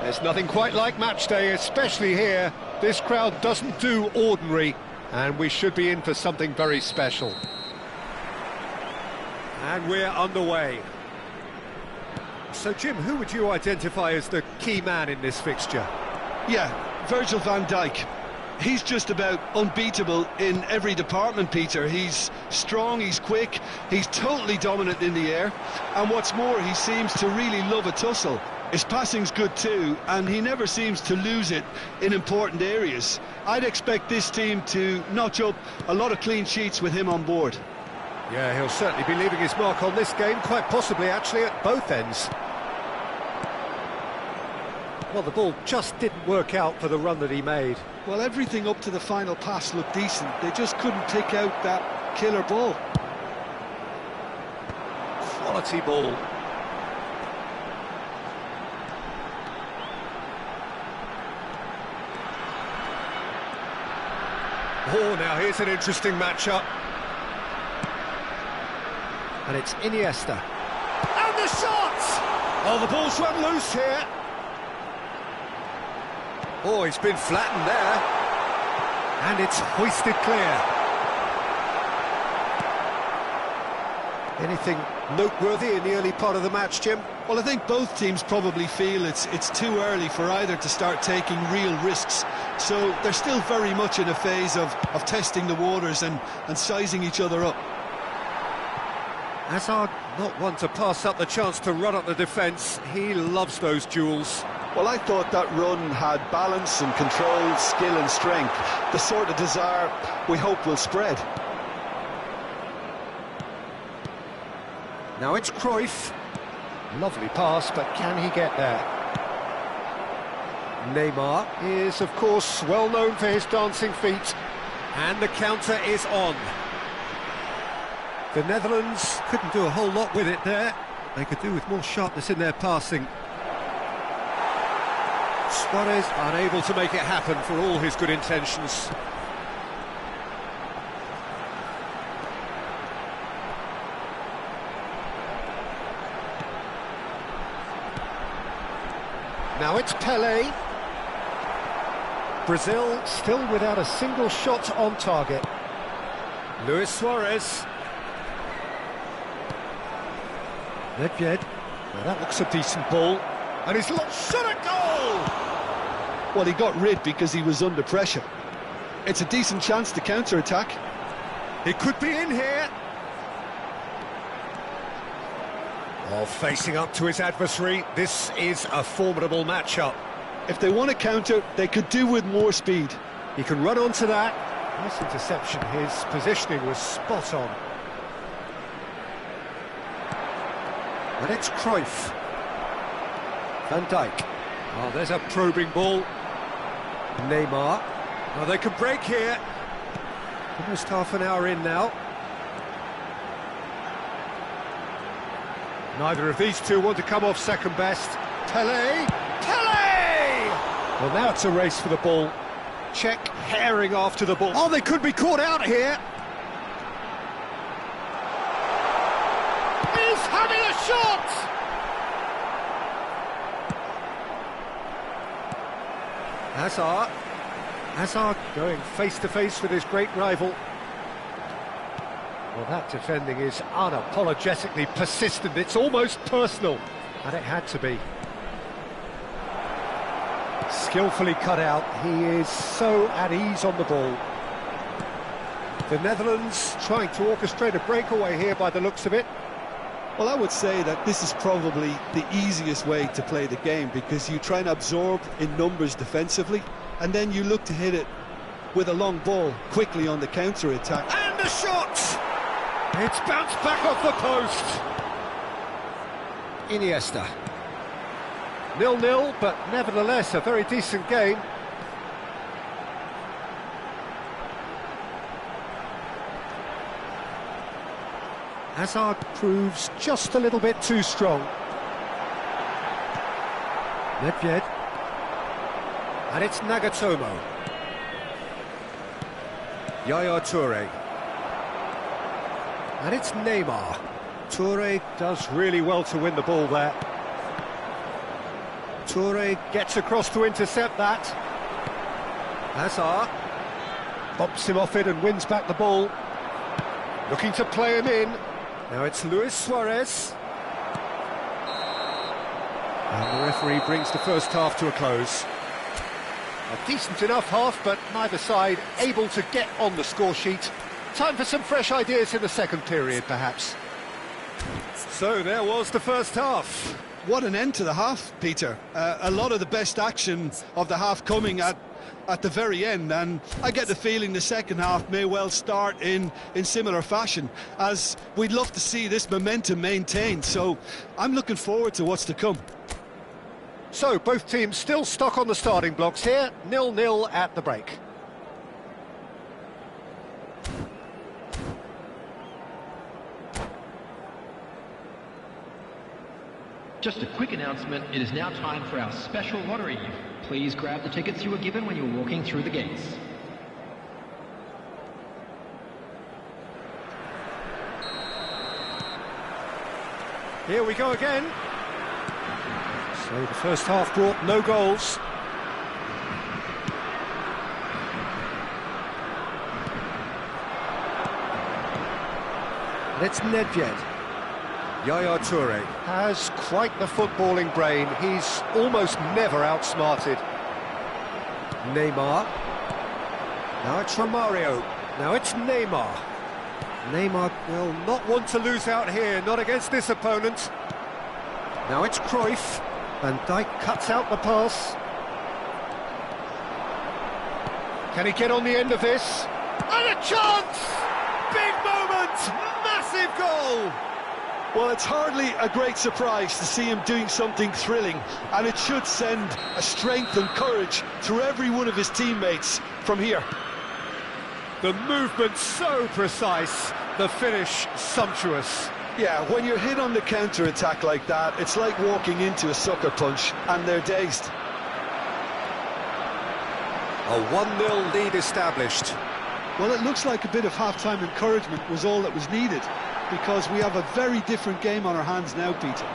There's nothing quite like match day, especially here. This crowd doesn't do ordinary, and we should be in for something very special. And we're underway. So, Jim, who would you identify as the key man in this fixture? Yeah, Virgil van Dijk. He's just about unbeatable in every department, Peter. He's strong, he's quick, he's totally dominant in the air. And what's more, he seems to really love a tussle. His passing's good too, and he never seems to lose it in important areas. I'd expect this team to notch up a lot of clean sheets with him on board. Yeah, he'll certainly be leaving his mark on this game, quite possibly actually at both ends. Well, the ball just didn't work out for the run that he made. Well, everything up to the final pass looked decent. They just couldn't pick out that killer ball. Quality ball. Oh, now here's an interesting matchup. And it's Iniesta. And the shot! Oh, the ball's run loose here. Oh, he's been flattened there. And it's hoisted clear. Anything noteworthy in the early part of the match, Jim? Well, I think both teams probably feel it's too early for either to start taking real risks. So they're still very much in a phase of testing the waters and sizing each other up. Hazard, not one to pass up the chance to run up the defence. He loves those duels. Well, I thought that run had balance and control, skill and strength. The sort of desire we hope will spread. Now it's Cruyff. Lovely pass, but can he get there? Neymar is, of course, well known for his dancing feet. And the counter is on. The Netherlands couldn't do a whole lot with it there. They could do with more sharpness in their passing. Suarez unable to make it happen for all his good intentions. Now it's Pelé. Brazil still without a single shot on target. Luis Suarez. Nedved. Well, that looks a decent ball. And he's shot a goal! Well, he got rid because he was under pressure. It's a decent chance to counter-attack. He could be in here. Oh, facing up to his adversary, this is a formidable matchup. If they want to counter, they could do with more speed. He can run onto that. Nice interception, his positioning was spot on. And it's Cruyff. Van Dijk. Oh, there's a probing ball. Neymar. Oh, they can break here. Almost half an hour in now. Neither of these two want to come off second best. Pelé! Pelé! Well, now it's a race for the ball. Czech herring after the ball. Oh, they could be caught out here. He's having a shot! Hazard going face-to-face with his great rival. Well, that defending is unapologetically persistent. It's almost personal, and it had to be. Skillfully cut out. He is so at ease on the ball. The Netherlands trying to orchestrate a breakaway here by the looks of it. Well, I would say that this is probably the easiest way to play the game, because you try and absorb in numbers defensively, and then you look to hit it with a long ball quickly on the counter-attack. And the shot! It's bounced back off the post. Iniesta. 0-0, but nevertheless a very decent game. Hazard proves just a little bit too strong. Nedved. And it's Nagatomo. Yaya Toure. And it's Neymar. Toure does really well to win the ball there. Toure gets across to intercept that. Hazard bumps him off it and wins back the ball. Looking to play him in. Now it's Luis Suarez. And the referee brings the first half to a close. A decent enough half, but neither side able to get on the score sheet. Time for some fresh ideas in the second period, perhaps. So there was the first half. What an end to the half, Peter. A lot of the best action of the half coming at the very end, and I get the feeling the second half may well start in similar fashion, as we'd love to see this momentum maintained, so I'm looking forward to what's to come. So both teams still stuck on the starting blocks here, 0-0 at the break. Just a quick announcement, it is now time for our special lottery. Please grab the tickets you were given when you were walking through the gates. Here we go again. So the first half brought no goals. And it's Nedved. Yaya Toure has quite the footballing brain. He's almost never outsmarted. Neymar. Now it's Romario. Now it's Neymar. Neymar will not want to lose out here, not against this opponent. Now it's Cruyff. Van Dijk cuts out the pass. Can he get on the end of this? And a chance! Big moment! Massive goal! Well, it's hardly a great surprise to see him doing something thrilling, and it should send a strength and courage through every one of his teammates from here. The movement so precise, the finish sumptuous. Yeah, when you're hit on the counter-attack like that, it's like walking into a sucker punch, and they're dazed. A 1-0 lead established. Well, it looks like a bit of half-time encouragement was all that was needed, because we have a very different game on our hands now, Peter.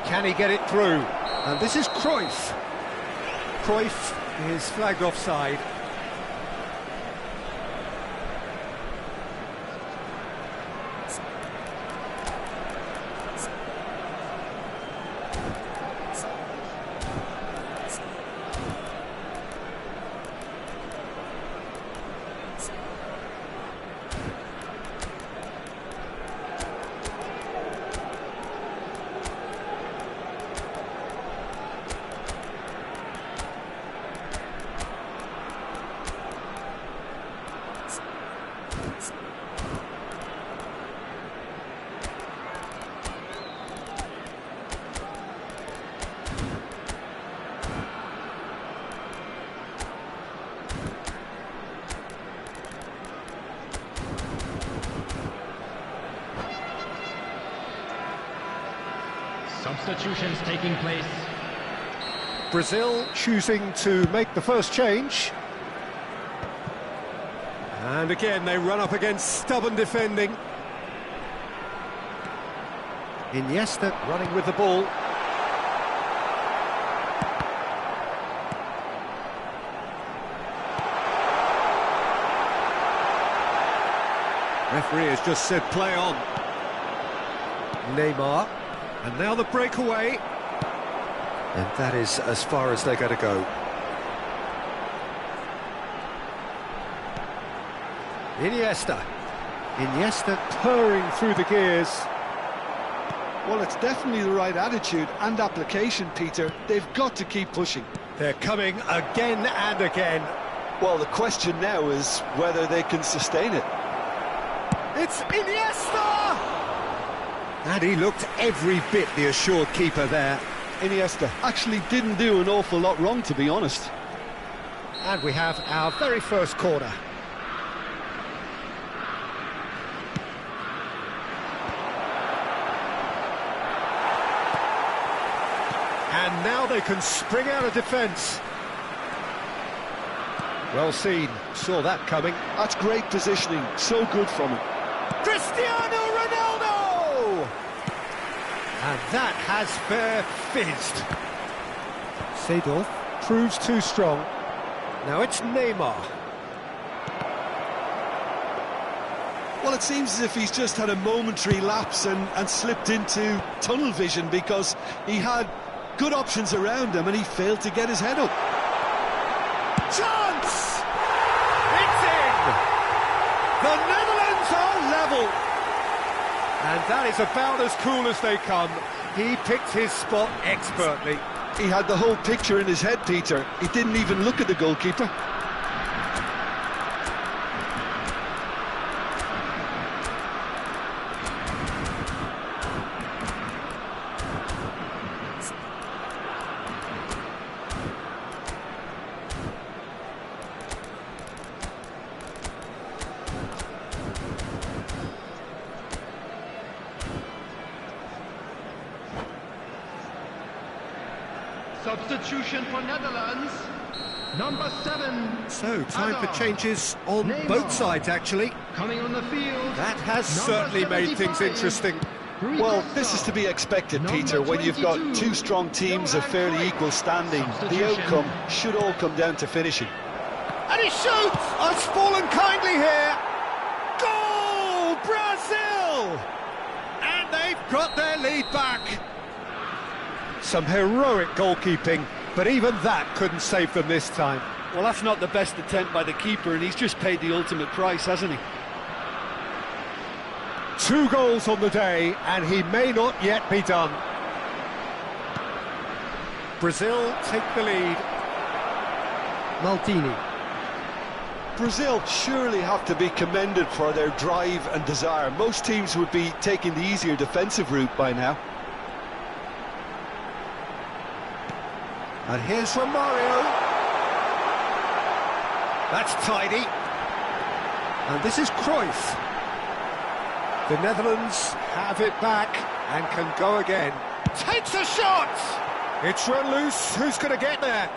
Can he get it through? And this is Cruyff. Cruyff is flagged offside. Substitutions taking place. Brazil choosing to make the first change. And again, they run up against stubborn defending. Iniesta running with the ball. Referee has just said play on. Neymar. And now the breakaway. And that is as far as they're going to go. Iniesta. Iniesta purring through the gears. Well, it's definitely the right attitude and application, Peter. They've got to keep pushing. They're coming again and again. Well, the question now is whether they can sustain it. It's Iniesta! And he looked every bit the assured keeper there. Iniesta actually didn't do an awful lot wrong, to be honest. And we have our very first corner. And now they can spring out of defence. Well seen, saw that coming. That's great positioning, so good from him. Cristiano Ronaldo! And that has fair fizzed. Seedorf proves too strong. Now it's Neymar. Well, it seems as if he's just had a momentary lapse and slipped into tunnel vision, because he had good options around him and he failed to get his head up. Chance! It's in! The Netherlands are level! And that is about as cool as they come. He picked his spot expertly. He had the whole picture in his head, Peter. He didn't even look at the goalkeeper. Substitution for Netherlands, number 7. So, time for Hazard. changes on Neymar. both sides, actually. Coming on the field. That has Number certainly made things 75. interesting. Well, this is to be expected, Peter, when you've got 22, two strong teams of fairly equal standing. The Substitution. outcome should all come down to finishing. And he shoots! Oh, it's fallen kindly here. Goal! Brazil! And they've got their lead back. Some heroic goalkeeping, but even that couldn't save them this time. Well, that's not the best attempt by the keeper, and he's just paid the ultimate price, hasn't he? 2 goals on the day, and he may not yet be done. Brazil take the lead. Maldini. Brazil surely have to be commended for their drive and desire. Most teams would be taking the easier defensive route by now. And here's Romario. That's tidy. And this is Cruyff. The Netherlands have it back and can go again. Takes a shot! It's run loose. Who's going to get there?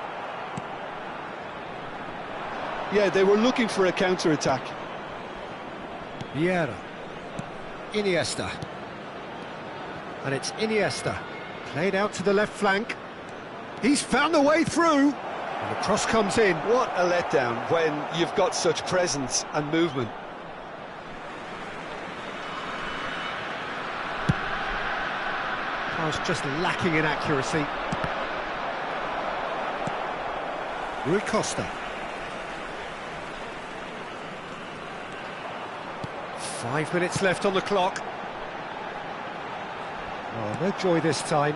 Yeah, they were looking for a counter-attack. Vieira. Iniesta. And it's Iniesta. Played out to the left flank. He's found the way through. And the cross comes in. What a letdown when you've got such presence and movement. Pass just lacking in accuracy. Rui Costa. 5 minutes left on the clock. Oh, no joy this time.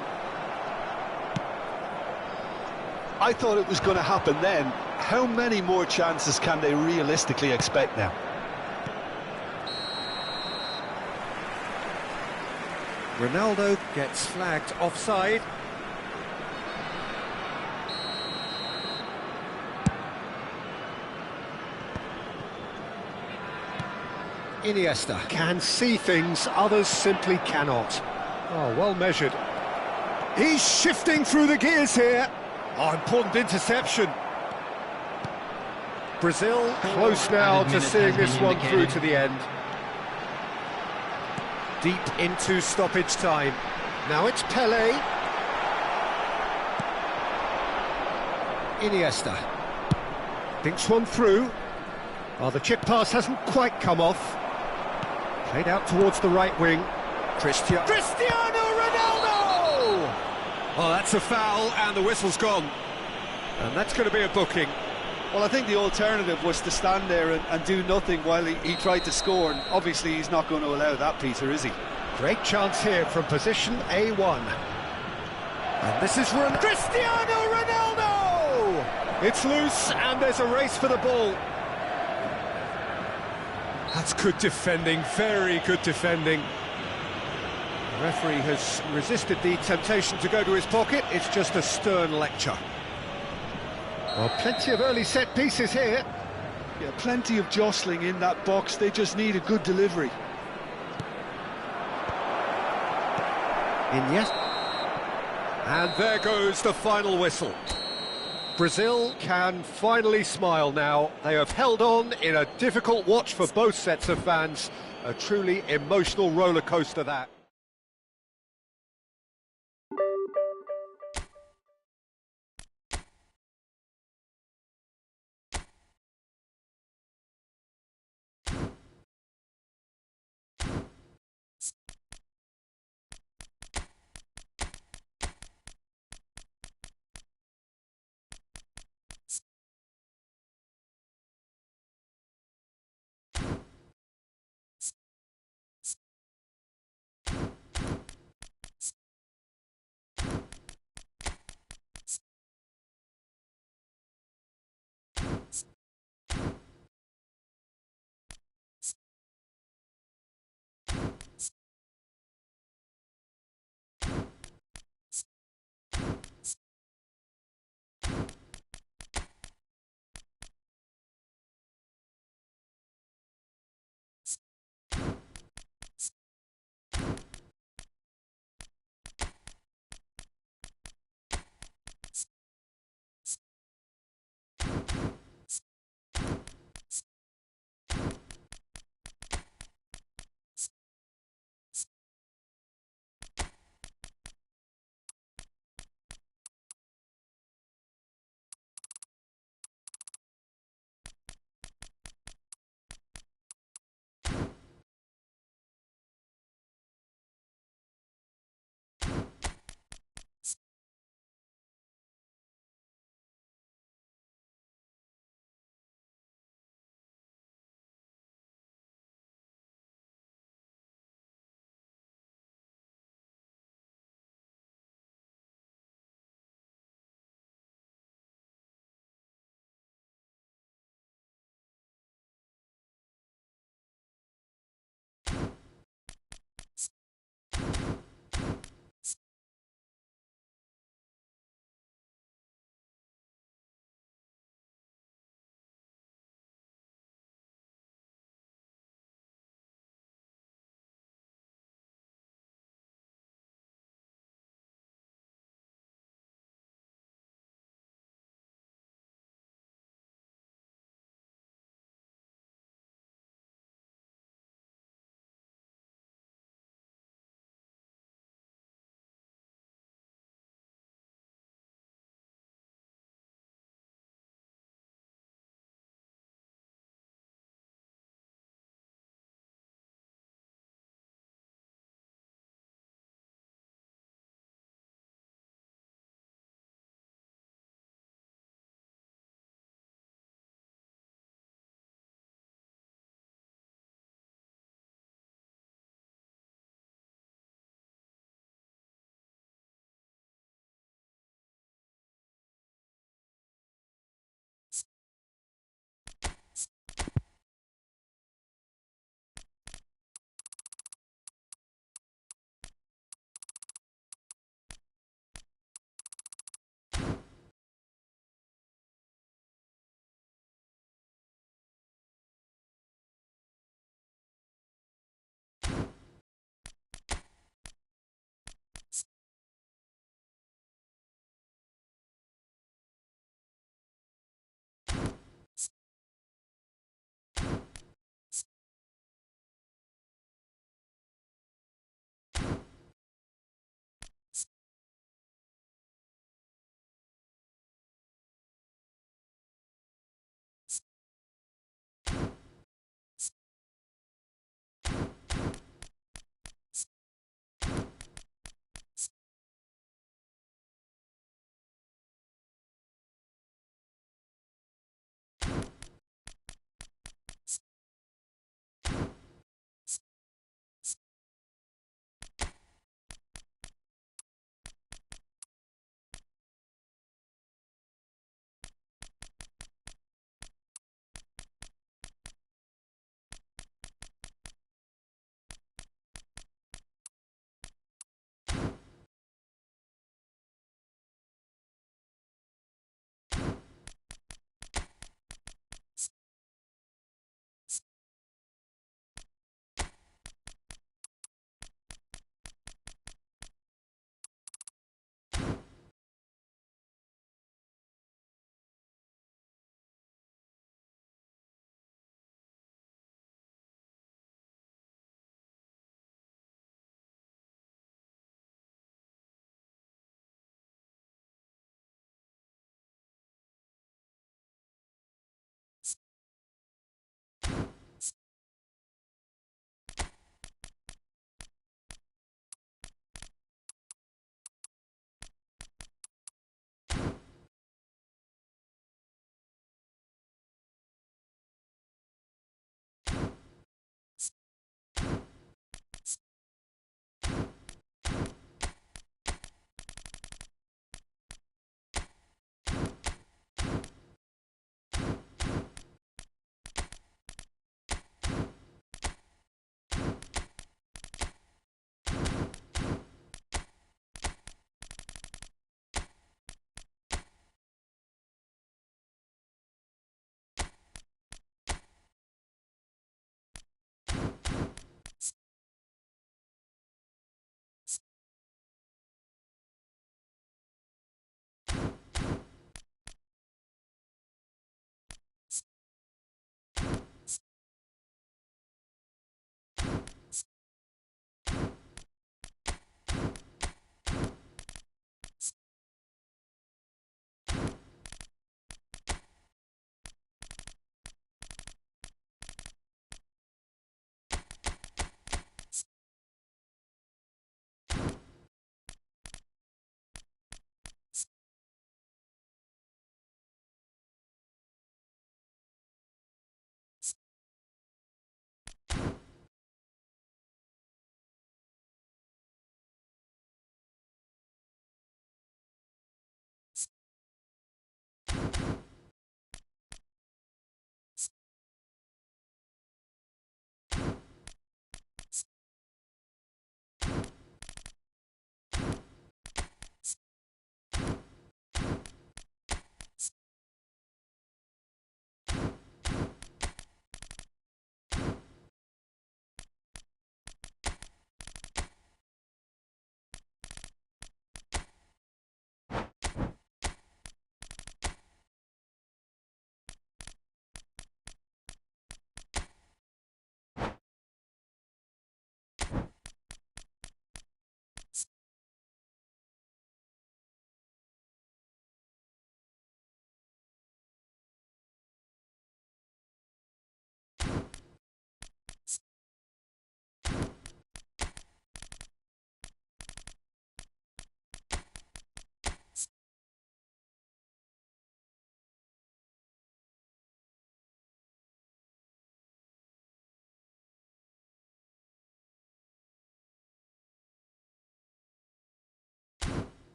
I thought it was going to happen then. How many more chances can they realistically expect now? Ronaldo gets flagged offside. Iniesta can see things others simply cannot. Oh, well measured. He's shifting through the gears here. Oh, important interception. Brazil close now to seeing this one through to the end. Deep into stoppage time. Now it's Pelé. Iniesta. Thinks one through. Oh, the chip pass hasn't quite come off. Played out towards the right wing. Cristiano Ronaldo! Oh, that's a foul, and the whistle's gone. And that's going to be a booking. Well, I think the alternative was to stand there and do nothing while he tried to score, and obviously he's not going to allow that, Peter, is he? Great chance here from position A1. And this is Cristiano Ronaldo! It's loose, and there's a race for the ball. That's good defending, very good defending. The referee has resisted the temptation to go to his pocket. It's just a stern lecture. Well, plenty of early set pieces here. Yeah, plenty of jostling in that box. They just need a good delivery. Iniesta. And there goes the final whistle. Brazil can finally smile now. They have held on in a difficult watch for both sets of fans. A truly emotional roller coaster that.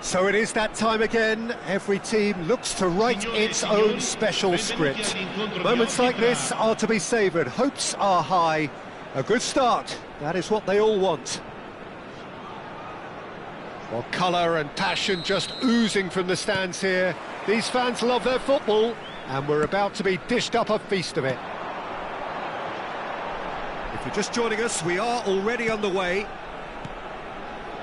So it is that time again. Every team looks to write its own special script. Moments like this are to be savoured. Hopes are high. A good start. That is what they all want. Well, colour and passion just oozing from the stands here. These fans love their football, and we're about to be dished up a feast of it. If you're just joining us, we are already underway.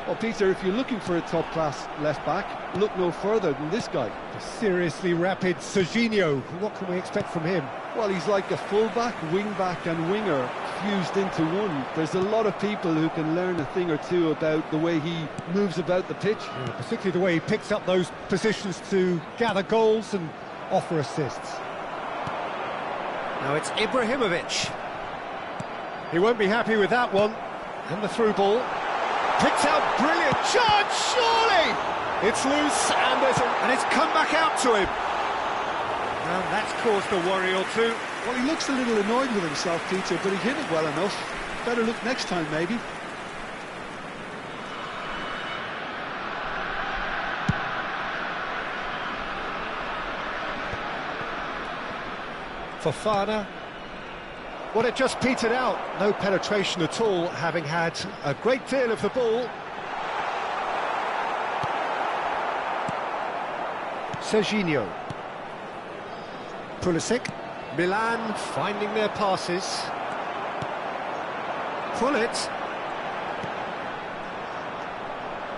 Well, Peter, if you're looking for a top-class left-back, look no further than this guy. A seriously rapid Serginho. What can we expect from him? Well, he's like a full-back, wing-back and winger fused into one. There's a lot of people who can learn a thing or two about the way he moves about the pitch. Yeah, particularly the way he picks up those positions to gather goals and offer assists. Now it's Ibrahimovic. He won't be happy with that one. And the through ball. Picks out, brilliant chance, surely! It's loose, and it's come back out to him. And that's caused a worry or two. Well, he looks a little annoyed with himself, Peter, but he hit it well enough. Better look next time, maybe. Fofana. Well, it just petered out. No penetration at all, having had a great deal of the ball. Serginho. Pulisic. Milan finding their passes. Pullet.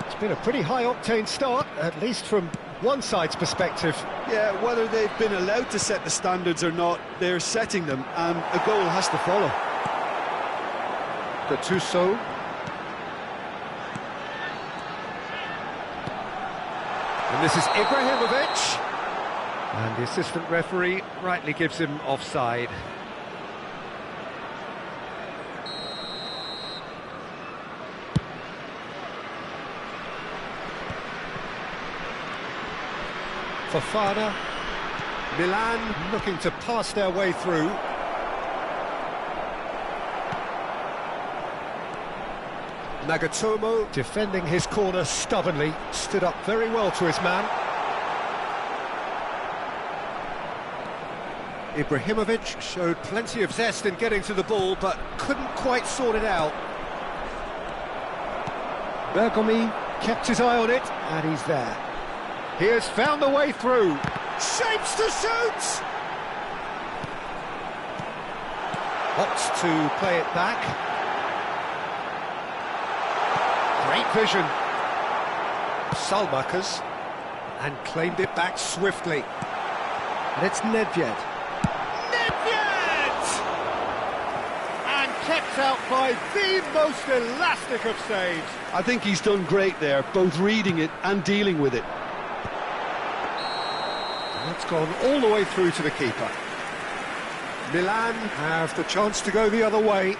It's been a pretty high-octane start, at least from one side's perspective. Yeah, whether they've been allowed to set the standards or not, they're setting them, and a goal has to follow. Gattuso. And this is Ibrahimovic. And the assistant referee rightly gives him offside. Fofana. Milan looking to pass their way through. Nagatomo defending his corner stubbornly, stood up very well to his man. Ibrahimovic showed plenty of zest in getting to the ball, but couldn't quite sort it out. Bergomi kept his eye on it, and he's there. He has found the way through. Shapes to shoot! Opts to play it back. Great vision. Salmakas, and claimed it back swiftly. And it's Nedved. Nedved! And kept out by the most elastic of saves. I think he's done great there, both reading it and dealing with it. That's gone all the way through to the keeper. Milan have the chance to go the other way.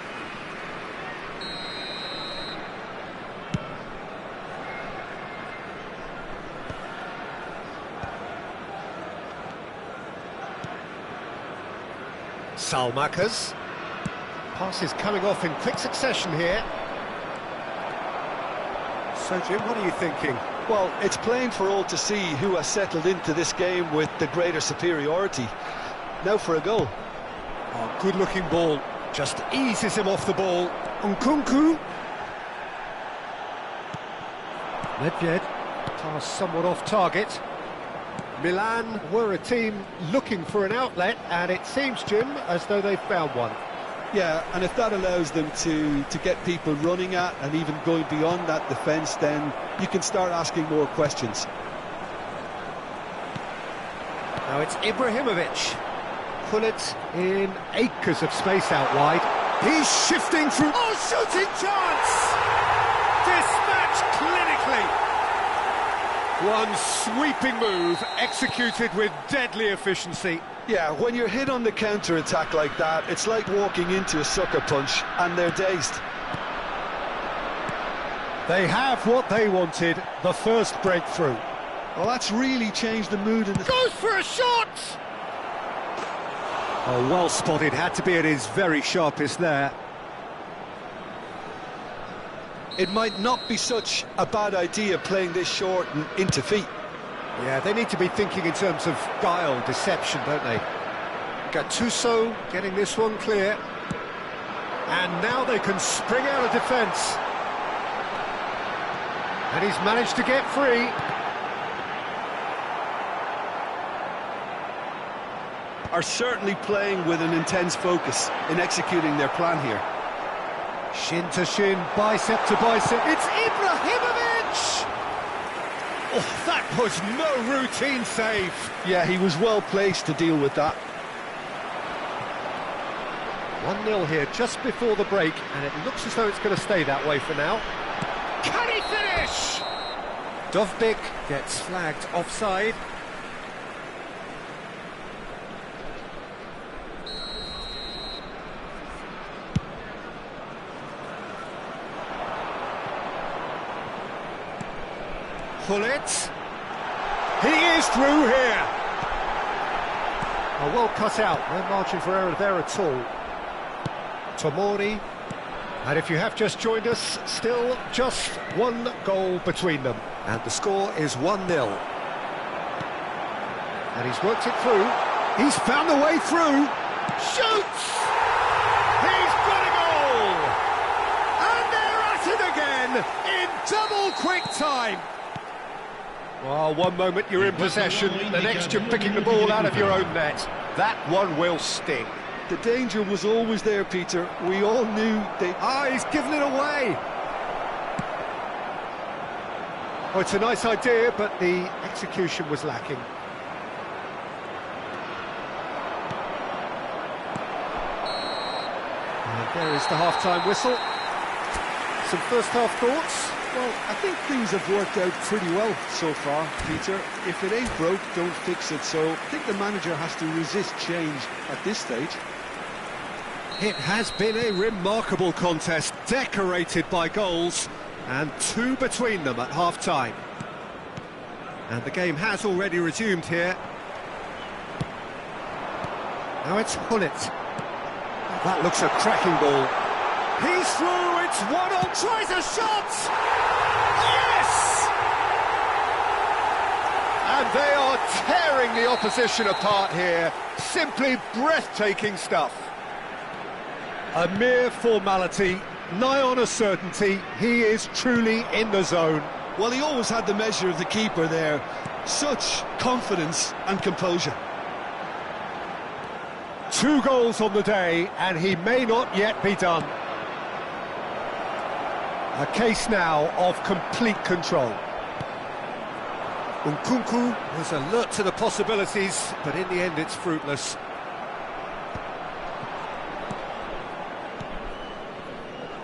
Salmakas. Pass is coming off in quick succession here. So, Jim, what are you thinking? Well, it's plain for all to see who has settled into this game with the greater superiority. Now for a goal. Oh, good-looking ball. Just eases him off the ball. Nkunku. Nedved. Pass somewhat off target. Milan were a team looking for an outlet, and it seems, Jim, as though they've found one. Yeah, and if that allows them to get people running at and even going beyond that defence, then you can start asking more questions. Now it's Ibrahimovic. Pullet in acres of space out wide. He's shifting through. Oh, shooting chance! Dispatched clinically. One sweeping move executed with deadly efficiency. Yeah, when you're hit on the counter-attack like that, it's like walking into a sucker punch, and they're dazed. They have what they wanted, the first breakthrough. Well, that's really changed the mood. Goes for a shot! Oh, well spotted, had to be at his very sharpest there. it might not be such a bad idea playing this short and into feet. Yeah, they need to be thinking in terms of guile, deception, don't they? Gattuso getting this one clear. And now they can spring out of defence. And he's managed to get free. Are certainly playing with an intense focus in executing their plan here. Shin to shin, bicep to bicep. It's Ibrahimovic! Oh, that was no routine save. Yeah, he was well placed to deal with that. 1-0 here just before the break, and it looks as though it's going to stay that way for now. Can he finish? Dovbyk gets flagged offside. Gullit. He is through here. Oh, well cut out. No margin for error there at all. Tomori. And if you have just joined us, still just one goal between them. And the score is 1-0. And he's worked it through. He's found the way through. Shoots! He's got a goal! And they're at it again in double quick time. Well, one moment you're in possession, the next you're picking the ball out of your own net. That one will sting. The danger was always there, Peter. We all knew they... Ah, he's given it away! Oh, it's a nice idea, but the execution was lacking. And there is the half-time whistle. Some first-half thoughts? Well, I think things have worked out pretty well so far, Peter. If it ain't broke, don't fix it. So I think the manager has to resist change at this stage. It has been a remarkable contest, decorated by goals, and two between them at half-time. And the game has already resumed here. Now it's Gullit. That looks a cracking ball. He's through, it's 1-0, tries a shot! Yes! And they are tearing the opposition apart here. Simply breathtaking stuff. A mere formality, nigh on a certainty, he is truly in the zone. Well, he always had the measure of the keeper there. Such confidence and composure. 2 goals on the day, and he may not yet be done. A case now of complete control. Nkunku was alert to the possibilities, but in the end it's fruitless.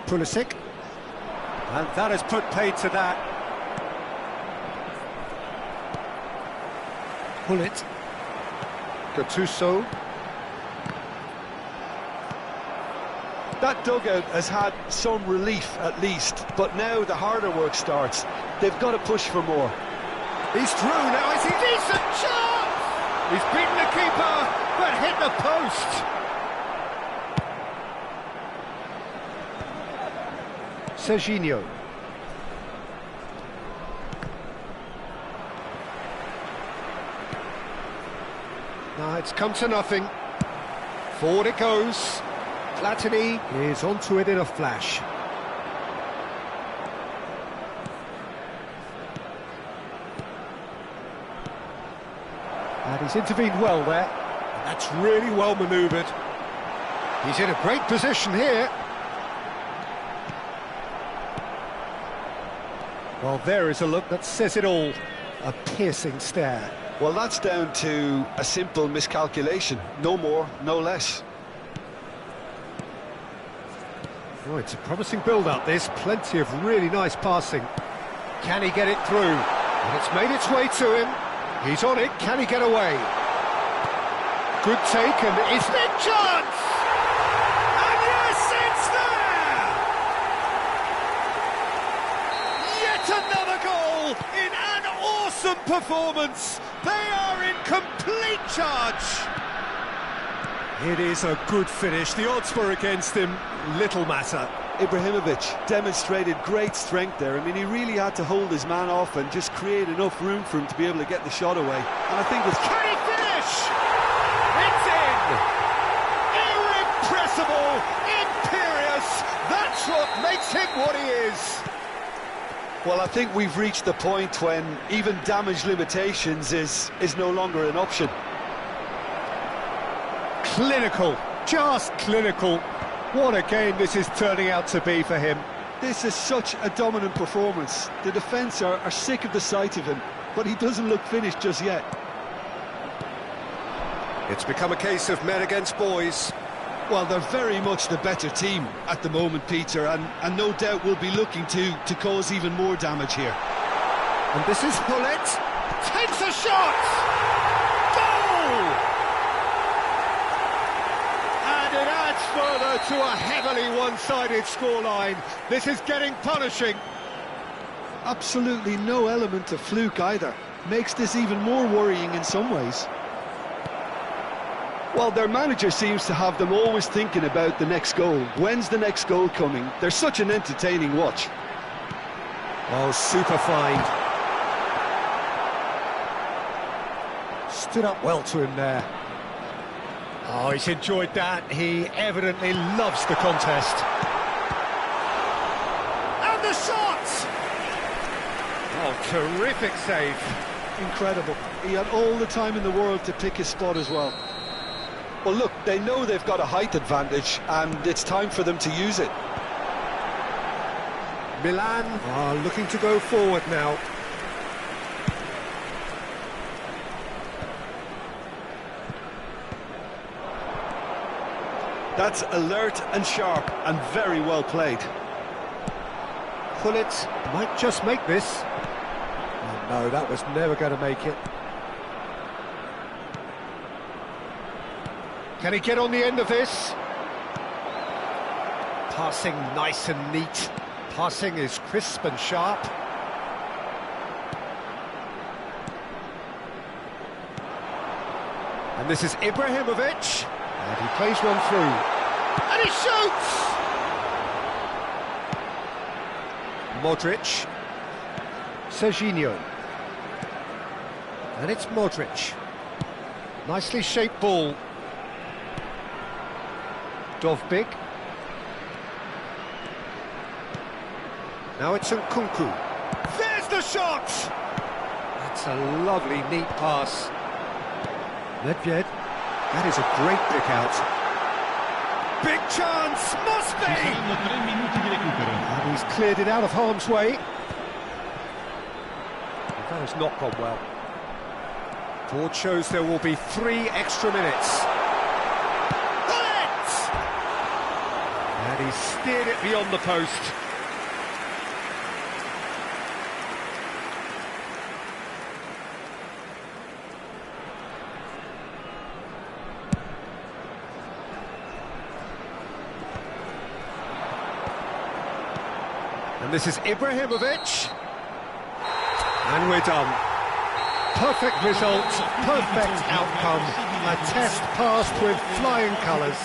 Pulisic, and that has put paid to that. Gullit, Gattuso. That dugout has had some relief at least, but now the harder work starts. They've got to push for more. He's through now, is he? Decent shot! He's beaten the keeper, but hit the post. Serginho. Now it's come to nothing. Forward it goes. Platini is onto it in a flash. And he's intervened well there. That's really well manoeuvred. He's in a great position here. Well, there is a look that says it all. A piercing stare. Well, that's down to a simple miscalculation. No more, no less. Oh, it's a promising build-up, this. Plenty of really nice passing. Can he get it through? And it's made its way to him. He's on it. Can he get away? Good take, and is there chance? And yes, it's there! Yet another goal in an awesome performance. They are in complete charge. It is a good finish. The odds were against him. Little matter. Ibrahimovic demonstrated great strength there. I mean, he really had to hold his man off and just create enough room for him to be able to get the shot away. And I think with... Can he finish? It's in! Irrepressible, imperious, that's what makes him what he is. Well, I think we've reached the point when even damage limitations is no longer an option. Clinical, just clinical. What a game this is turning out to be for him. This is such a dominant performance. The defence are sick of the sight of him, but he doesn't look finished just yet. It's become a case of men against boys. Well, they're very much the better team at the moment, Peter, and no doubt will be looking to cause even more damage here. And this is Gullit. Takes a shot! Goal! And it adds further to a heavily one-sided scoreline. This is getting punishing. Absolutely no element of fluke either. Makes this even more worrying in some ways. Well, their manager seems to have them always thinking about the next goal. When's the next goal coming? They're such an entertaining watch. Oh, super find. Stood up well to him there. Oh, he's enjoyed that. He evidently loves the contest. And the shot! Oh, terrific save. Incredible. He had all the time in the world to pick his spot as well. Well, look, they know they've got a height advantage, and it's time for them to use it. Milan are looking to go forward now. That's alert and sharp, and very well played. Gullit might just make this. Oh, no, that was never going to make it. Can he get on the end of this? Passing nice and neat. Passing is crisp and sharp. And this is Ibrahimovic. And he plays one through. And he shoots! Modric. Serginho. And it's Modric. Nicely shaped ball. Dovbik. Now it's Nkunku. There's the shot! That's a lovely, neat pass. Nedved. That is a great pick out. Big chance! Must be! And he's cleared it out of harm's way. That has not gone well. Board shows there will be 3 extra minutes. And he steered it beyond the post. And this is Ibrahimovic. And we're done. Perfect result, perfect outcome. A test passed with flying colours.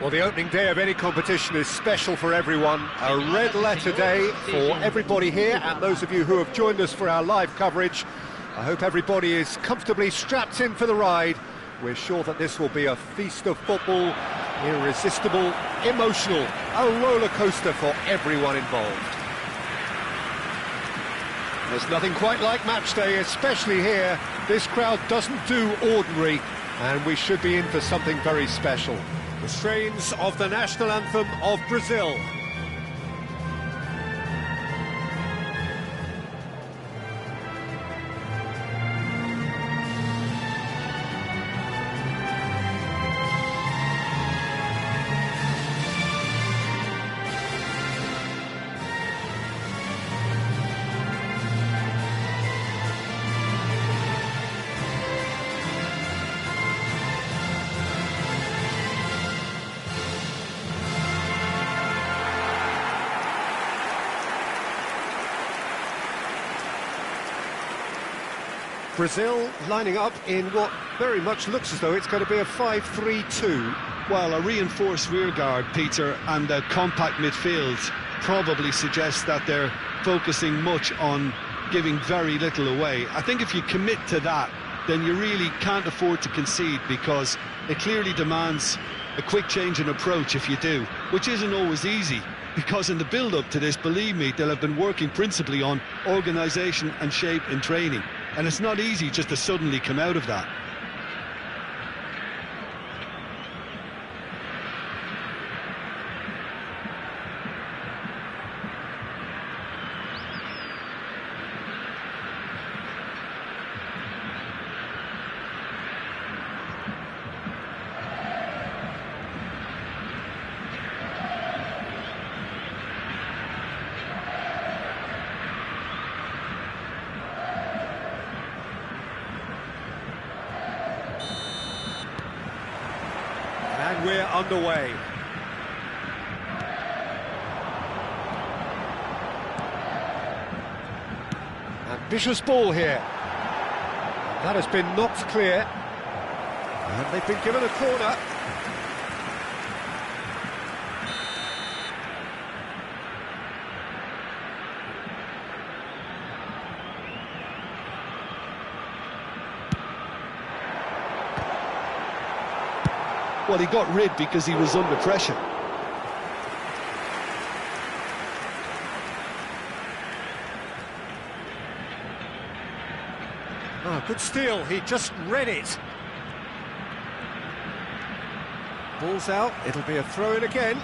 Well, the opening day of any competition is special for everyone. A red letter day for everybody here, and those of you who have joined us for our live coverage. I hope everybody is comfortably strapped in for the ride. We're sure that this will be a feast of football, irresistible, emotional, a roller coaster for everyone involved. There's nothing quite like match day, especially here. This crowd doesn't do ordinary, and we should be in for something very special. The strains of the national anthem of Brazil. Brazil lining up in what very much looks as though it's going to be a 5-3-2. Well, a reinforced rearguard, Peter, and a compact midfield probably suggests that they're focusing much on giving very little away. I think if you commit to that, then you really can't afford to concede, because it clearly demands a quick change in approach if you do, which isn't always easy, because in the build-up to this, believe me, they'll have been working principally on organisation and shape in training. And it's not easy just to suddenly come out of that. And we're underway. Ambitious ball here. That has been knocked clear. And they've been given a corner. Well, he got rid because he was under pressure. Oh, good steal, he just read it. Ball's out, it'll be a throw-in again.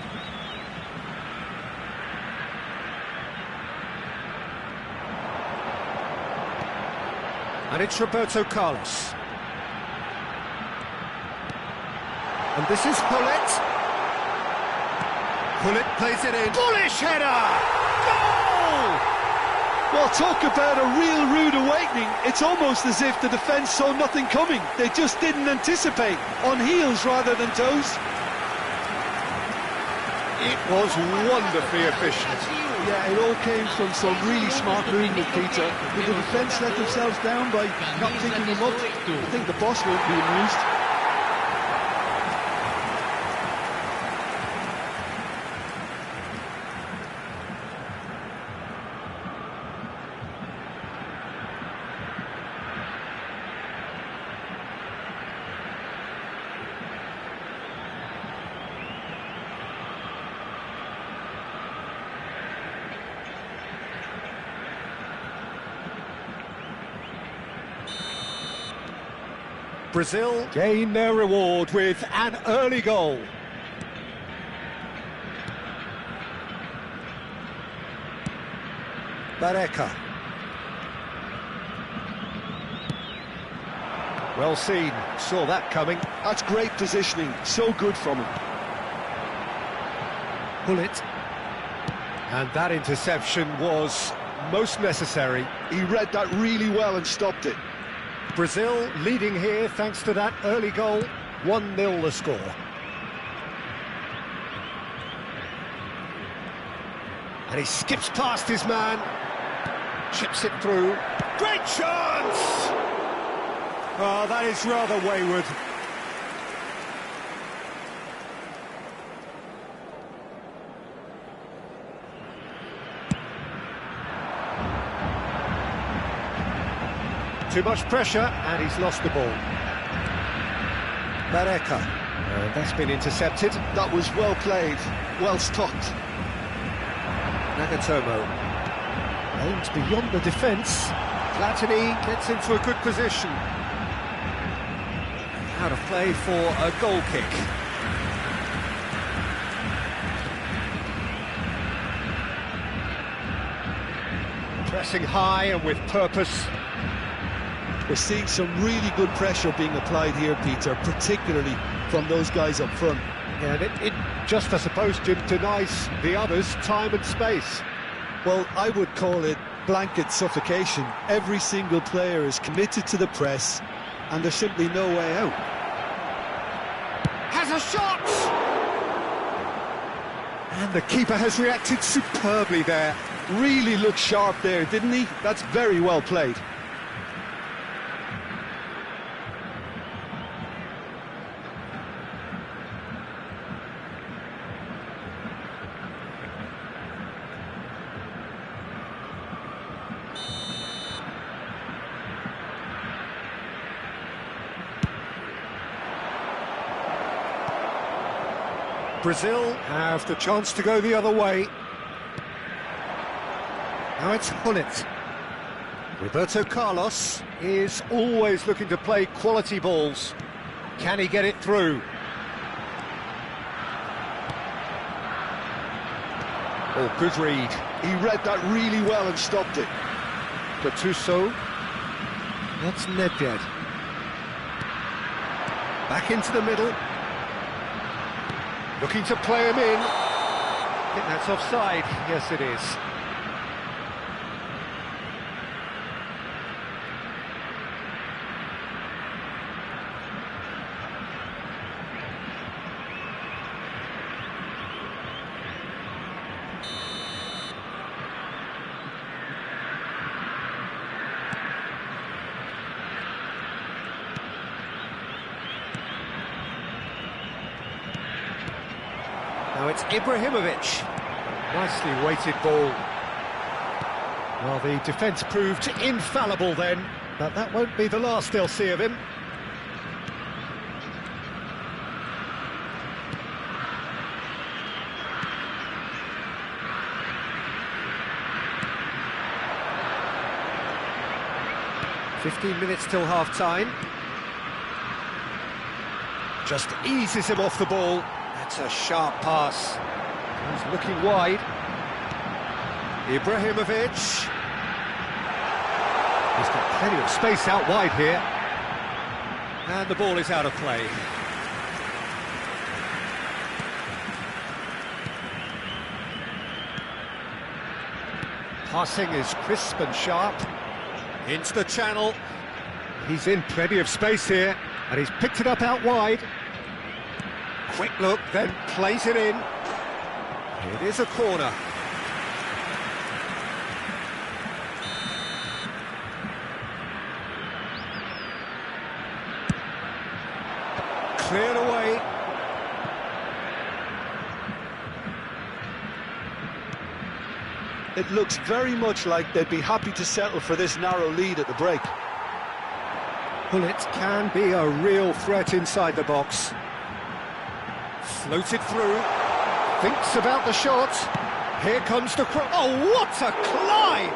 And it's Roberto Carlos. And this is Gullit. Gullit plays it in. Bullish header! Goal! Well, talk about a real rude awakening. It's almost as if the defence saw nothing coming. They just didn't anticipate, on heels rather than toes. It was wonderfully efficient. Yeah, it all came from some really smart movement, Peter. Did the defence let themselves down by not picking them up? I think the boss won't be amused. Brazil gain their reward with an early goal. Barreca. Well seen, saw that coming. That's great positioning, so good from him. Gullit. And that interception was most necessary. He read that really well and stopped it. Brazil leading here thanks to that early goal. 1-0 the score. And he skips past his man, chips it through. Great chance! Oh, that is rather wayward. Too much pressure, and he's lost the ball. Barreca. That's been intercepted. That was well played, well stopped. Nagatomo. Aims beyond the defence. Platini gets into a good position. Out of play for a goal kick. Pressing high and with purpose. We're seeing some really good pressure being applied here, Peter, particularly from those guys up front. Yeah, and it just, I suppose, Jim, denies the others time and space. Well, I would call it blanket suffocation. Every single player is committed to the press, and there's simply no way out. Has a shot! And the keeper has reacted superbly there. Really looked sharp there, didn't he? That's very well played. Brazil have the chance to go the other way. Now it's Hullet. Roberto Carlos is always looking to play quality balls. Can he get it through? Oh, good read. He read that really well and stopped it. Gattuso. That's Nedved. Back into the middle. Looking to play him in. I think that's offside. Yes, it is. Now it's Ibrahimovic. Nicely weighted ball. Well, the defence proved infallible then, but that won't be the last they'll see of him. "15 minutes till half-time." Just eases him off the ball. That's a sharp pass. He's looking wide. Ibrahimovic. He's got plenty of space out wide here. And the ball is out of play. Passing is crisp and sharp. Into the channel. He's in plenty of space here, and he's picked it up out wide. Quick look, then plays it in. It is a corner. Cleared away. It looks very much like they'd be happy to settle for this narrow lead at the break. Hullet can be a real threat inside the box. Floated through, thinks about the shot. Here comes the cross. Oh, what a climb!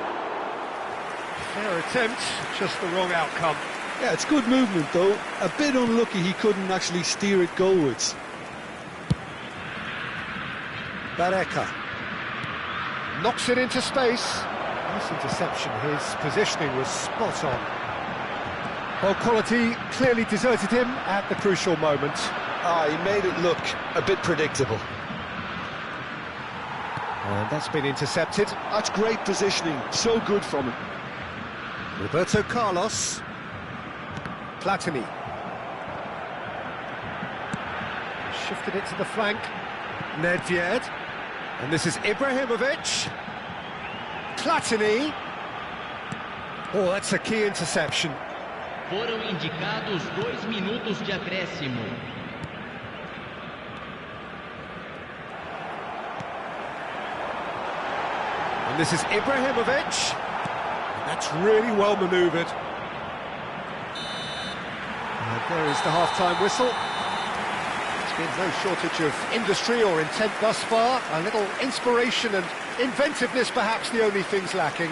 Fair attempt, just the wrong outcome. Yeah, it's good movement though. A bit unlucky he couldn't actually steer it goalwards. Barreca knocks it into space. Nice interception, his positioning was spot on. Well, quality clearly deserted him at the crucial moment. He made it look a bit predictable. And that's been intercepted. That's great positioning, so good from him. Roberto Carlos. Platini. Shifted it to the flank. Nedved. And this is Ibrahimovic. Platini. Oh, that's a key interception. Foram indicados 2 minutos de acréscimo. And this is Ibrahimovic. That's really well manoeuvred. And there is the half-time whistle. There's been no shortage of industry or intent thus far. A little inspiration and inventiveness, perhaps the only things lacking.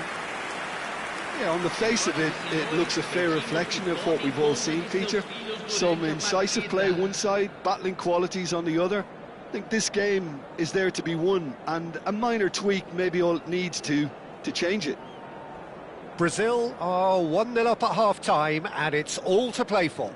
Yeah, on the face of it, it looks a fair reflection of what we've all seen, Peter. Some incisive play one side, battling qualities on the other. I think this game is there to be won, and a minor tweak maybe all it needs to change it. Brazil are 1-0 up at half-time, and it's all to play for.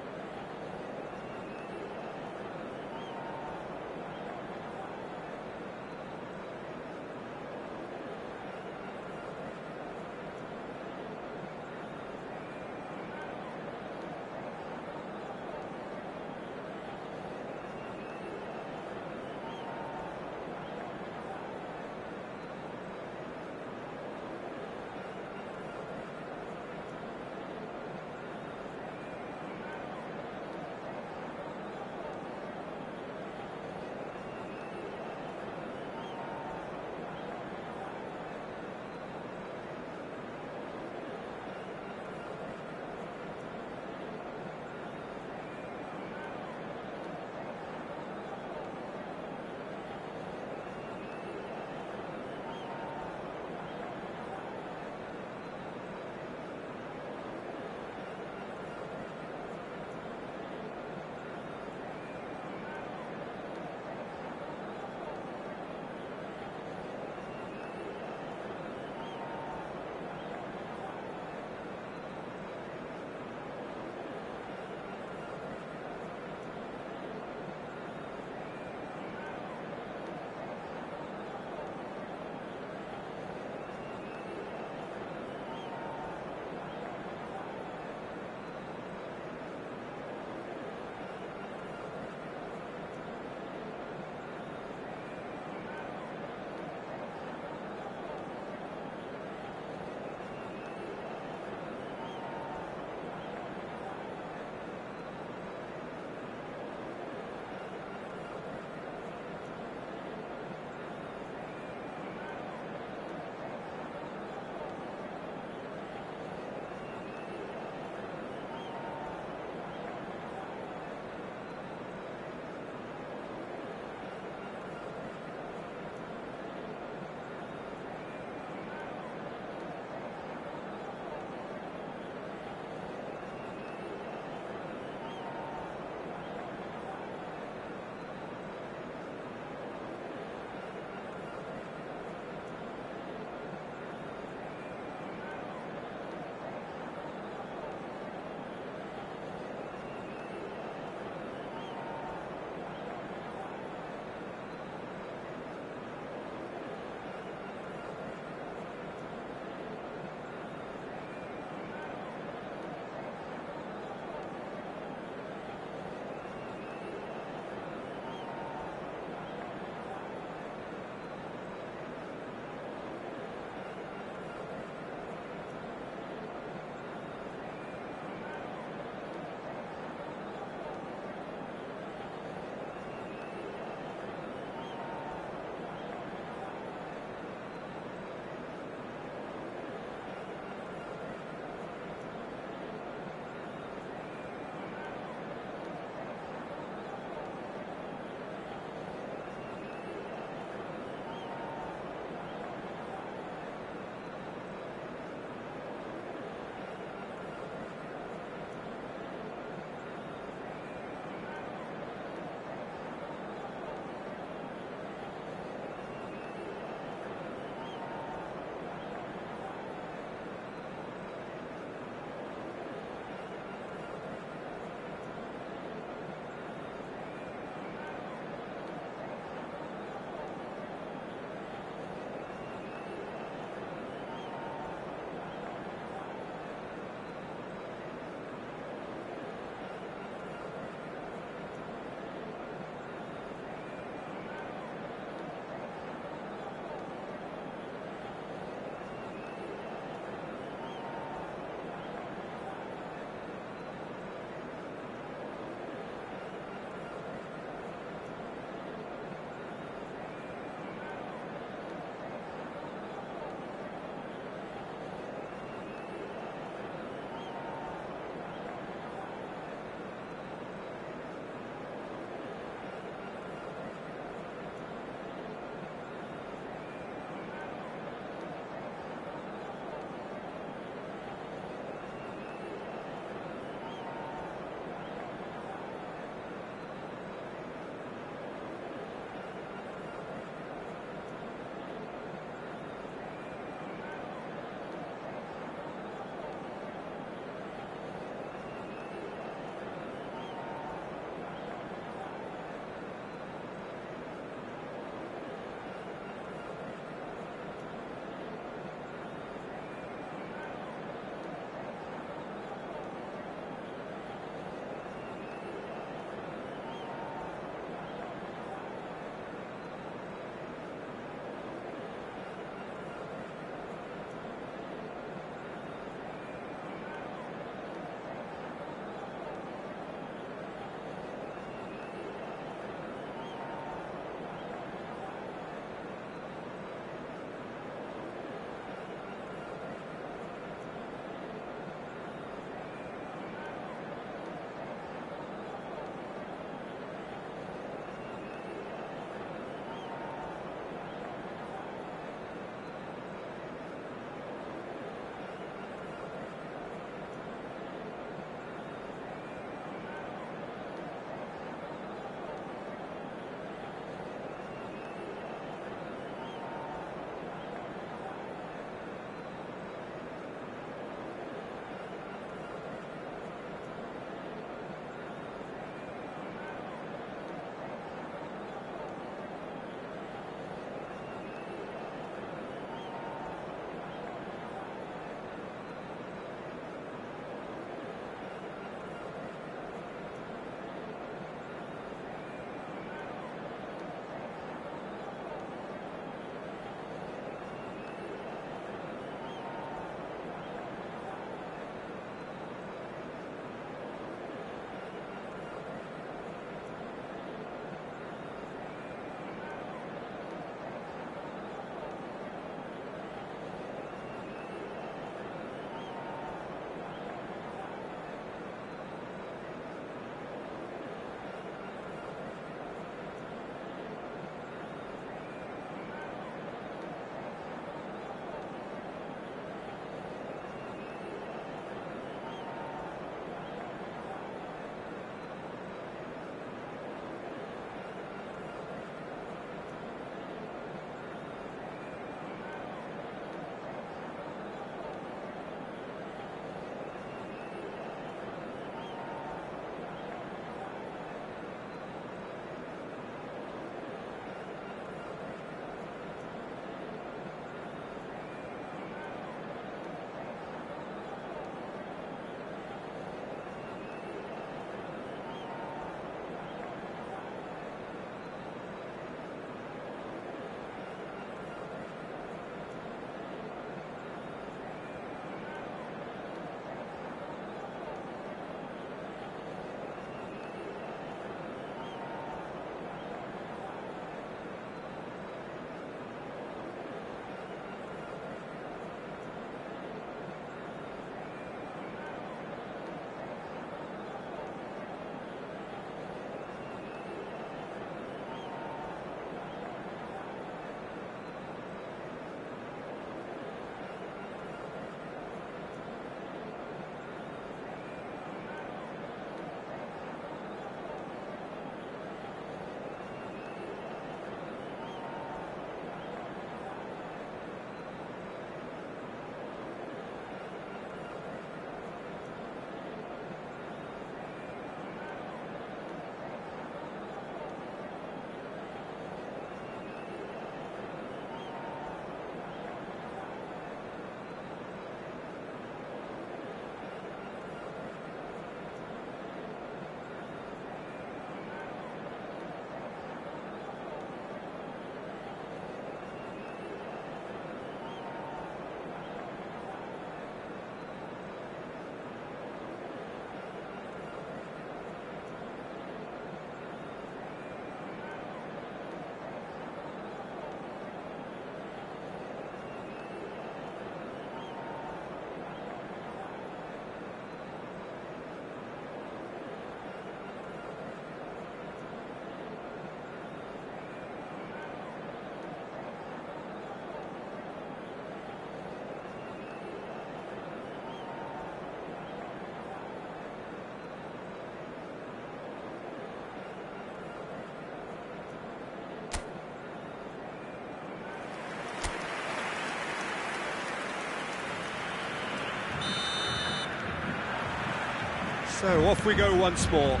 So off we go once more.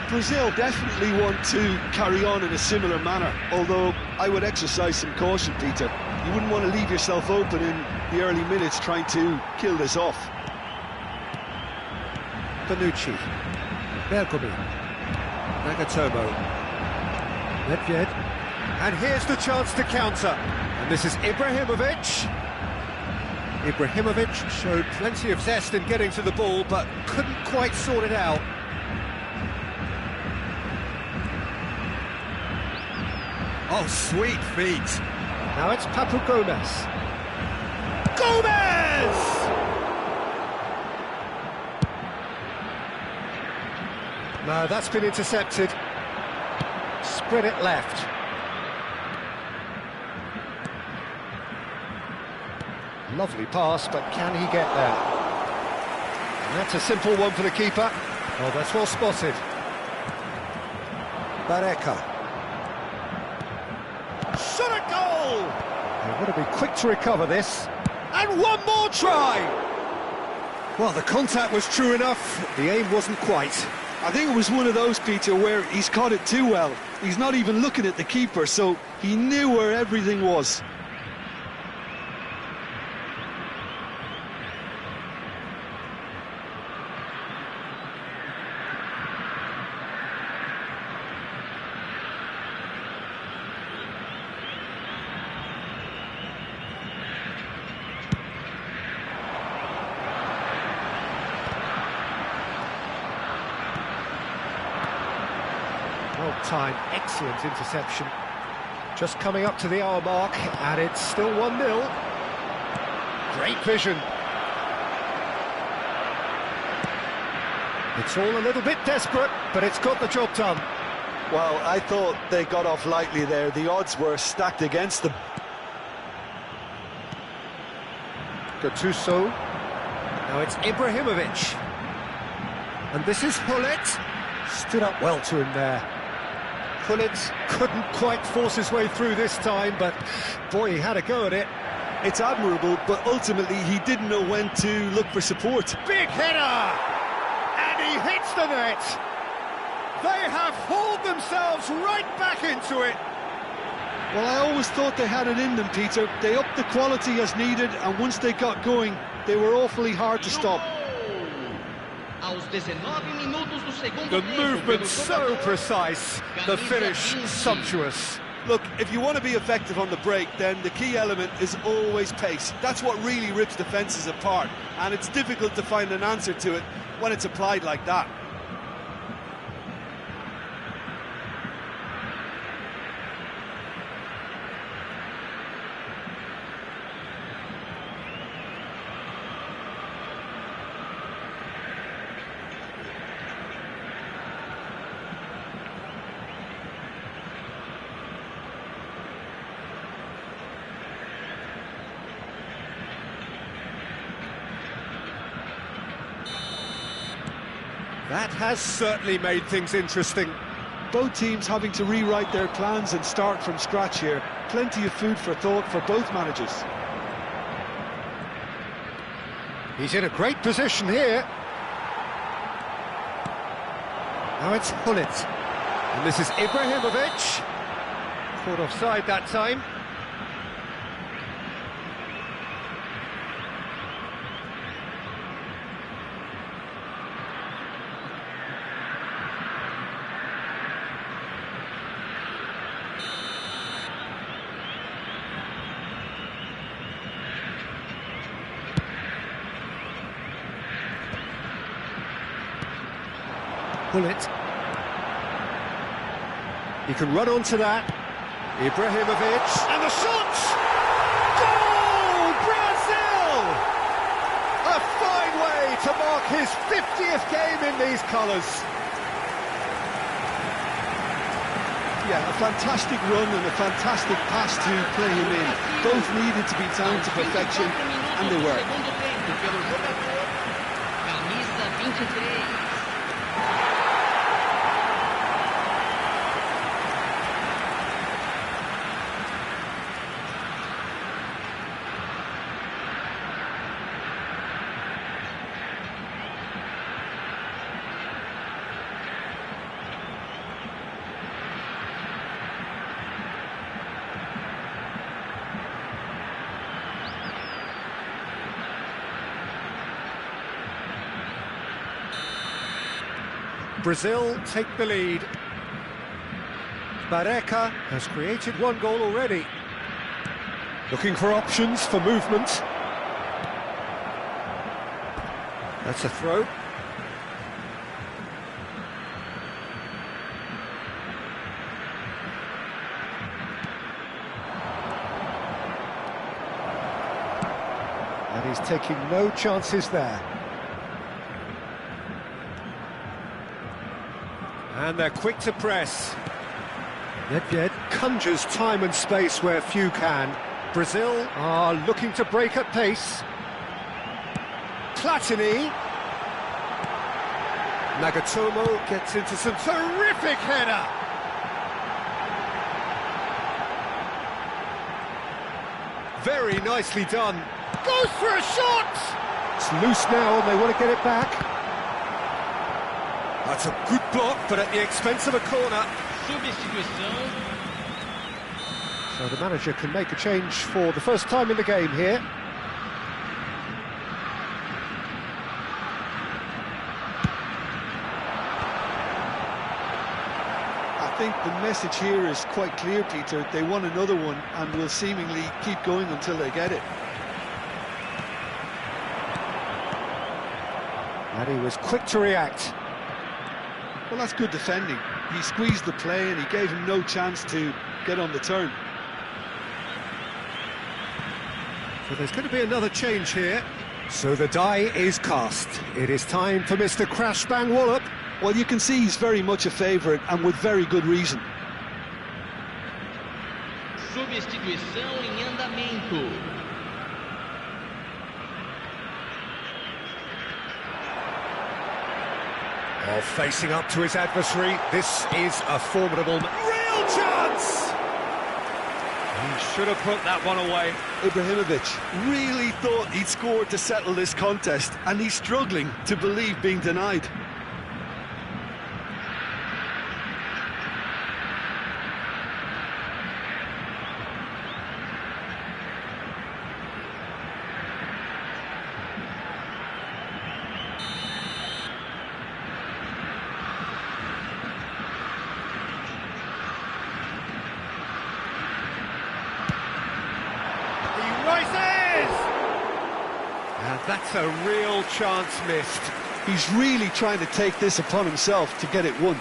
Brazil definitely want to carry on in a similar manner, although I would exercise some caution, Peter. You wouldn't want to leave yourself open in the early minutes trying to kill this off. Bonucci, Bergomi, Nagatomo, Nedved, and here's the chance to counter. And this is Ibrahimovic. Ibrahimovic showed plenty of zest in getting to the ball, but couldn't quite sort it out. Oh, sweet feet. Now it's Papu Gomez. Gomez! No, that's been intercepted. Spread it left. Lovely pass, but can he get there? And that's a simple one for the keeper. Oh, that's well spotted. Barreca. Shot a goal! They've got to be quick to recover this. And one more try! Well, the contact was true enough, the aim wasn't quite. I think it was one of those, Peter, where he's caught it too well. He's not even looking at the keeper, so he knew where everything was. Well-timed, excellent interception. Just coming up to the hour mark, and it's still 1-0. Great vision. It's all a little bit desperate, but it's got the job done. Well, I thought they got off lightly there. The odds were stacked against them. Gattuso. Now it's Ibrahimovic. And this is Hullet. Stood up well to him there. Hullet couldn't quite force his way through this time, but boy, he had a go at it. It's admirable, but ultimately he didn't know when to look for support. Big header! And he hits the net! They have hauled themselves right back into it! Well, I always thought they had it in them, Peter. They upped the quality as needed, and once they got going, they were awfully hard to stop. The movement so precise, the finish sumptuous. Look, if you want to be effective on the break, then the key element is always pace. That's what really rips defences apart, and it's difficult to find an answer to it when it's applied like that. That has certainly made things interesting. Both teams having to rewrite their plans and start from scratch here. Plenty of food for thought for both managers. He's in a great position here. Now it's Hullet. And this is Ibrahimovic. Caught offside that time. Hullet. He can run onto that. Ibrahimovic. And the shot! Goal! Brazil! A fine way to mark his 50th game in these colours. Yeah, a fantastic run and a fantastic pass to play him in. Both needed to be down to perfection, and they were. Brazil take the lead. Barreca has created one goal already. Looking for options for movement. That's a throw. And he's taking no chances there. And they're quick to press. Nedved conjures time and space where few can. Brazil are looking to break at pace. Platini. Nagatomo gets into some terrific header. Very nicely done. Goes for a shot! It's loose now and they want to get it back. That's a good block, but at the expense of a corner. Substituição. So the manager can make a change for the first time in the game here. I think the message here is quite clear, Peter. They want another one and will seemingly keep going until they get it. And he was quick to react. Well, that's good defending. He squeezed the play and he gave him no chance to get on the turn. So there's going to be another change here. So the die is cast. It is time for Mr. Crash Bang Wallop. Well, you can see he's very much a favourite and with very good reason. Substituição em andamento. Oh, facing up to his adversary, this is a formidable... Real chance! He should have put that one away. Ibrahimovic really thought he'd scored to settle this contest, and he's struggling to believe being denied. And that's a real chance missed. He's really trying to take this upon himself to get it won.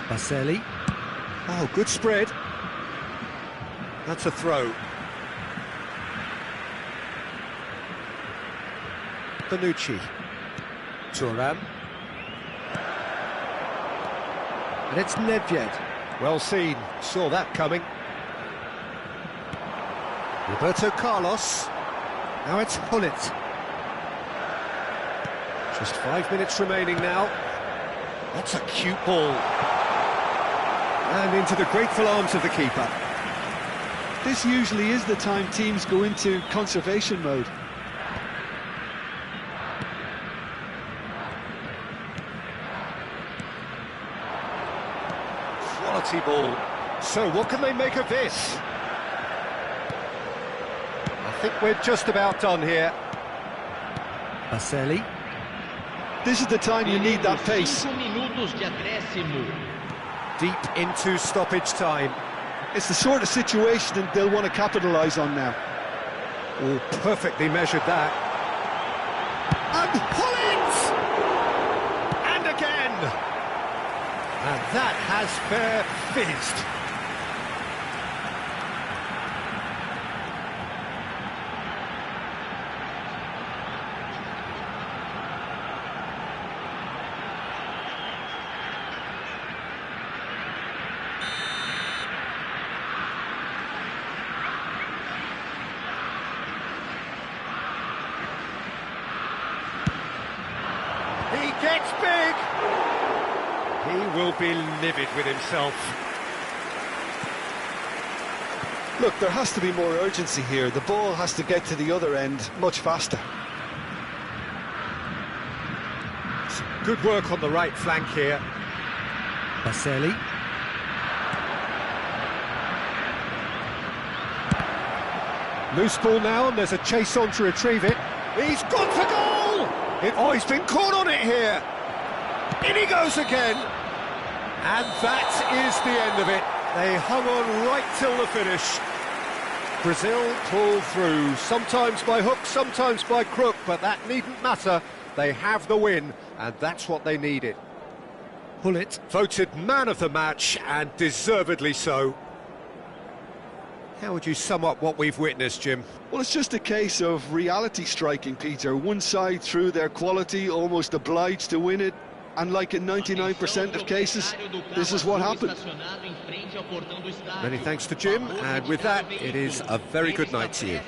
Baselli. Oh, good spread. That's a throw. Bonucci. Thuram. And it's Nedved. Well seen. Saw that coming. Roberto Carlos. Now it's Hullet. Just 5 minutes remaining now. That's a cute ball. And into the grateful arms of the keeper. This usually is the time teams go into conservation mode. Quality ball. So what can they make of this? I think we're just about done here. Baselli. This is the time you need that pace. 5 minutos de acréscimo. Deep into stoppage time. It's the sort of situation that they'll want to capitalise on now. Oh, perfectly measured that. And pull it! And again! And that has fair fizzed. He gets big! He will be livid with himself. Look, there has to be more urgency here. The ball has to get to the other end much faster. Good work on the right flank here. Baselli. Loose ball now, and there's a chase on to retrieve it. He's gone for goal! Oh, he's been caught on it here. In he goes again. And that is the end of it. They hung on right till the finish. Brazil pulled through, sometimes by hook, sometimes by crook, but that needn't matter. They have the win, and that's what they needed. Gullit voted man of the match, and deservedly so. How would you sum up what we've witnessed, Jim? Well, it's just a case of reality striking, Peter. One side, through their quality, almost obliged to win it. And like in 99% of cases, this is what happened. Many thanks to Jim, and with that, it is a very good night to you.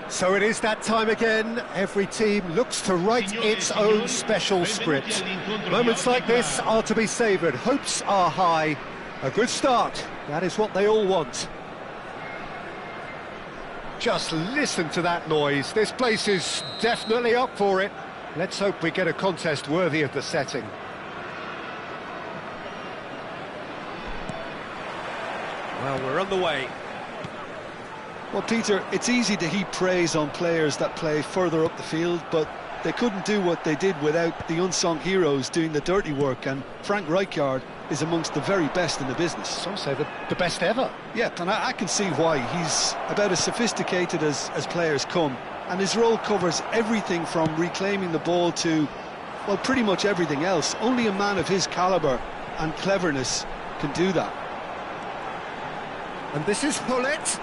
So it is that time again. Every team looks to write its own special script. Moments like this are to be savoured. Hopes are high. A good start. That is what they all want. Just listen to that noise. This place is definitely up for it. Let's hope we get a contest worthy of the setting. Well, we're on the way. Well, Peter, it's easy to heap praise on players that play further up the field, but they couldn't do what they did without the unsung heroes doing the dirty work, and Frank Rijkaard is amongst the very best in the business. Some say the best ever. Yeah, and I can see why. He's about as sophisticated as players come, and his role covers everything from reclaiming the ball to, well, pretty much everything else. Only a man of his calibre and cleverness can do that. And this is Gullit.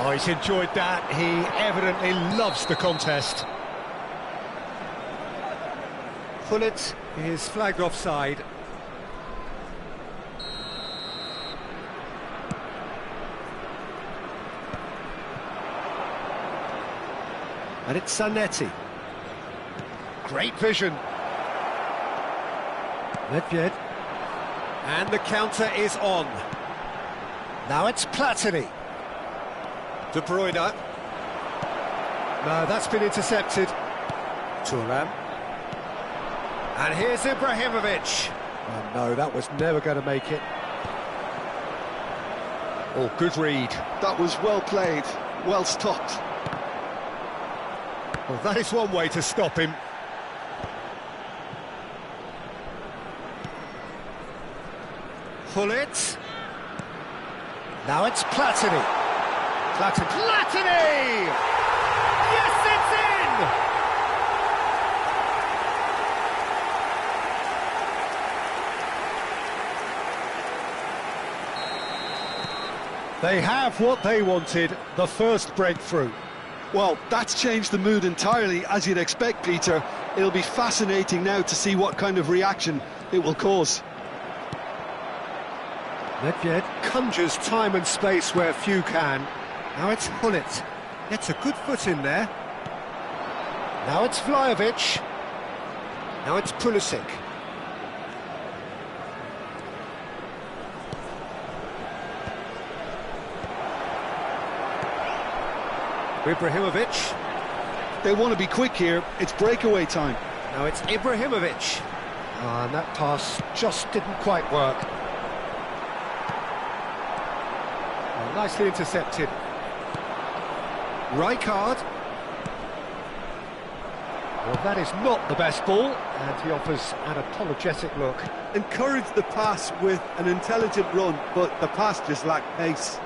Oh, he's enjoyed that. He evidently loves the contest. Gullit is flagged offside. And it's Zanetti. Great vision. Nedved. And the counter is on. Now it's Platini. De Bruyne. No, that's been intercepted. Thuram. And here's Ibrahimovic. Oh no, that was never going to make it. Oh, good read. That was well played, well stopped. Well, that is one way to stop him. Gullit. Now it's Platini. Platini! Yes, it's in! They have what they wanted, the first breakthrough. Well, that's changed the mood entirely, as you'd expect, Peter. It'll be fascinating now to see what kind of reaction it will cause. Nedved conjures time and space where few can. Now it's Gullit. Gets a good foot in there. Now it's Vlahovic. Now it's Pulisic. Ibrahimovic. They want to be quick here. It's breakaway time. Now it's Ibrahimovic. Oh, and that pass just didn't quite work. Oh, nicely intercepted. Rijkaard. Well, that is not the best ball, and he offers an apologetic look. Encouraged the pass with an intelligent run, but the pass just lacked pace.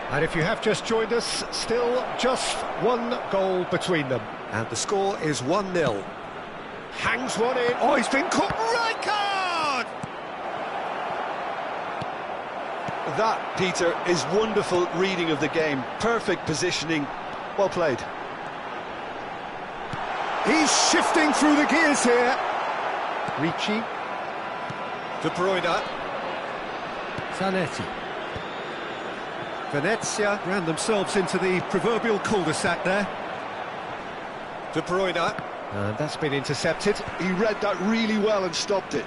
And if you have just joined us, still just one goal between them. And the score is 1-0. Hangs one in. Oh, he's been caught. Rijkaard! That, Peter, is wonderful reading of the game. Perfect positioning. Well played. He's shifting through the gears here. Ricci. De Bruyne. Zanetti. Venezia ran themselves into the proverbial cul-de-sac there. De Bruyne. And that's been intercepted. He read that really well and stopped it.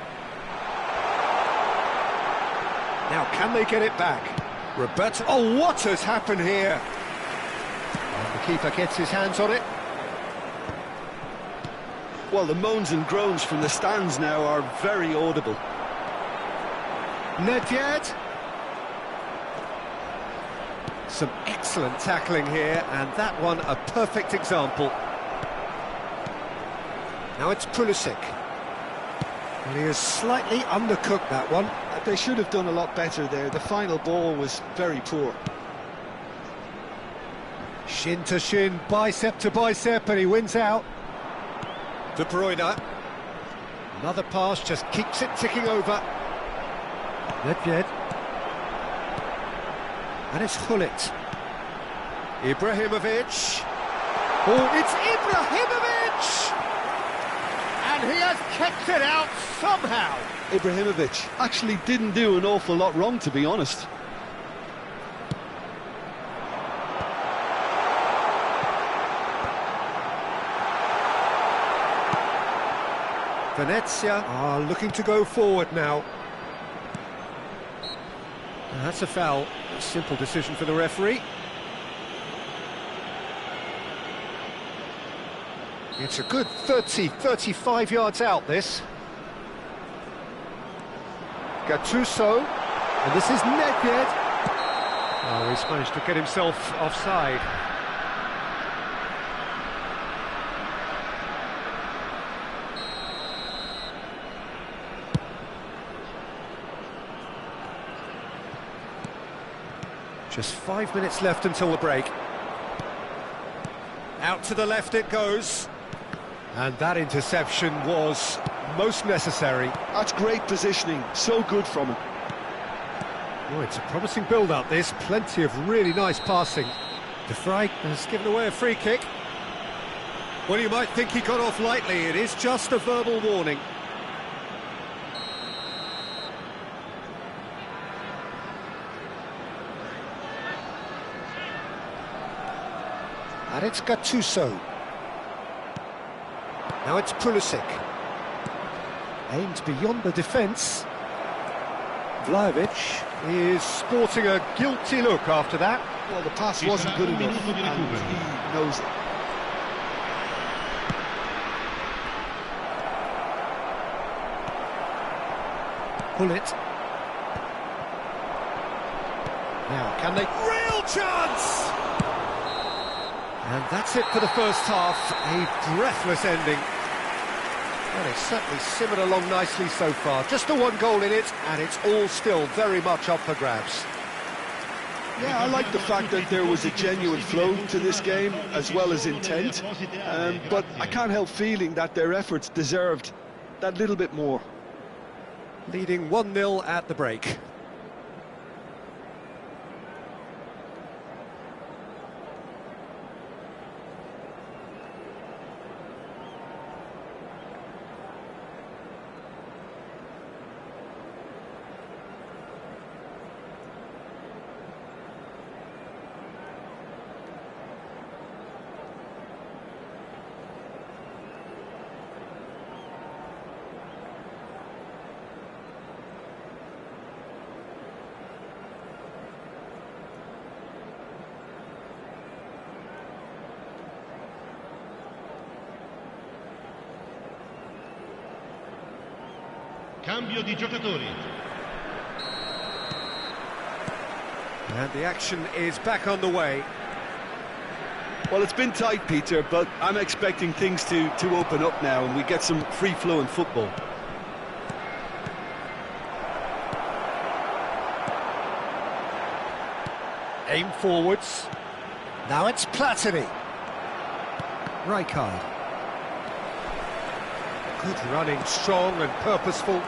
Now, can they get it back? Roberto. Oh, what has happened here? And the keeper gets his hands on it. Well, the moans and groans from the stands now are very audible. Nedved. Some excellent tackling here, and that one a perfect example. Now it's Pulisic. And he has slightly undercooked that one. They should have done a lot better there. The final ball was very poor. Shin to shin, bicep to bicep, and he wins out. De Bruyne. Another pass, just keeps it ticking over. Nedved. And it's Gullit. Ibrahimovic. Oh, it's Ibrahimovic! And he has kept it out somehow. Ibrahimovic actually didn't do an awful lot wrong, to be honest. Venezia are looking to go forward now. And that's a foul. A simple decision for the referee. It's a good 35 yards out, this. Gattuso, and this is Nedved. Oh, he's managed to get himself offside. Just 5 minutes left until the break. Out to the left it goes. And that interception was most necessary. That's great positioning, so good from him. Oh, it's a promising build-up, this. Plenty of really nice passing. De Vrij has given away a free kick. Well, you might think he got off lightly. It is just a verbal warning. And it's Gattuso. Now it's Pulisic. Aimed beyond the defence. Vlahovic is sporting a guilty look after that. Well, the pass wasn't good enough, and he knows it. Pull it. Now, can they... Real chance! And that's it for the first half, a breathless ending. Well, it's certainly simmered along nicely so far. Just the one goal in it, and it's all still very much up for grabs. Yeah, I like the fact that there was a genuine flow to this game, as well as intent. But I can't help feeling that their efforts deserved that little bit more. Leading 1-0 at the break. Cambio di giocatori. And the action is back on the way. Well, it's been tight, Peter, but I'm expecting things to open up now and we get some free-flowing football. Aim forwards. Now it's Platini. Rijkaard. Good running, strong and purposeful.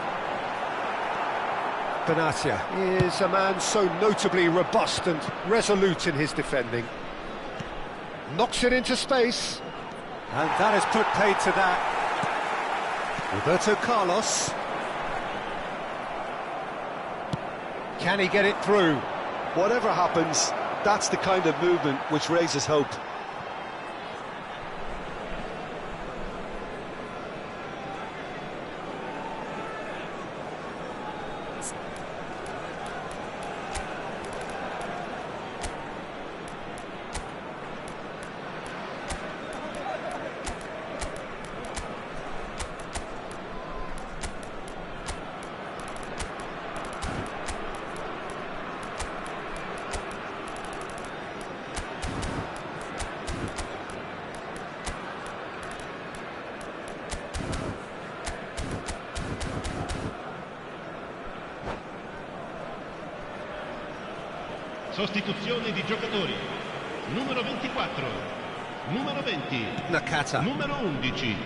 Benatia is a man so notably robust and resolute in his defending. Knocks it into space. And that has put paid to that. Roberto Carlos. Can he get it through? Whatever happens, that's the kind of movement which raises hope. Sostituzione di giocatori. Numero 24, numero 20, Nakata. numero 11,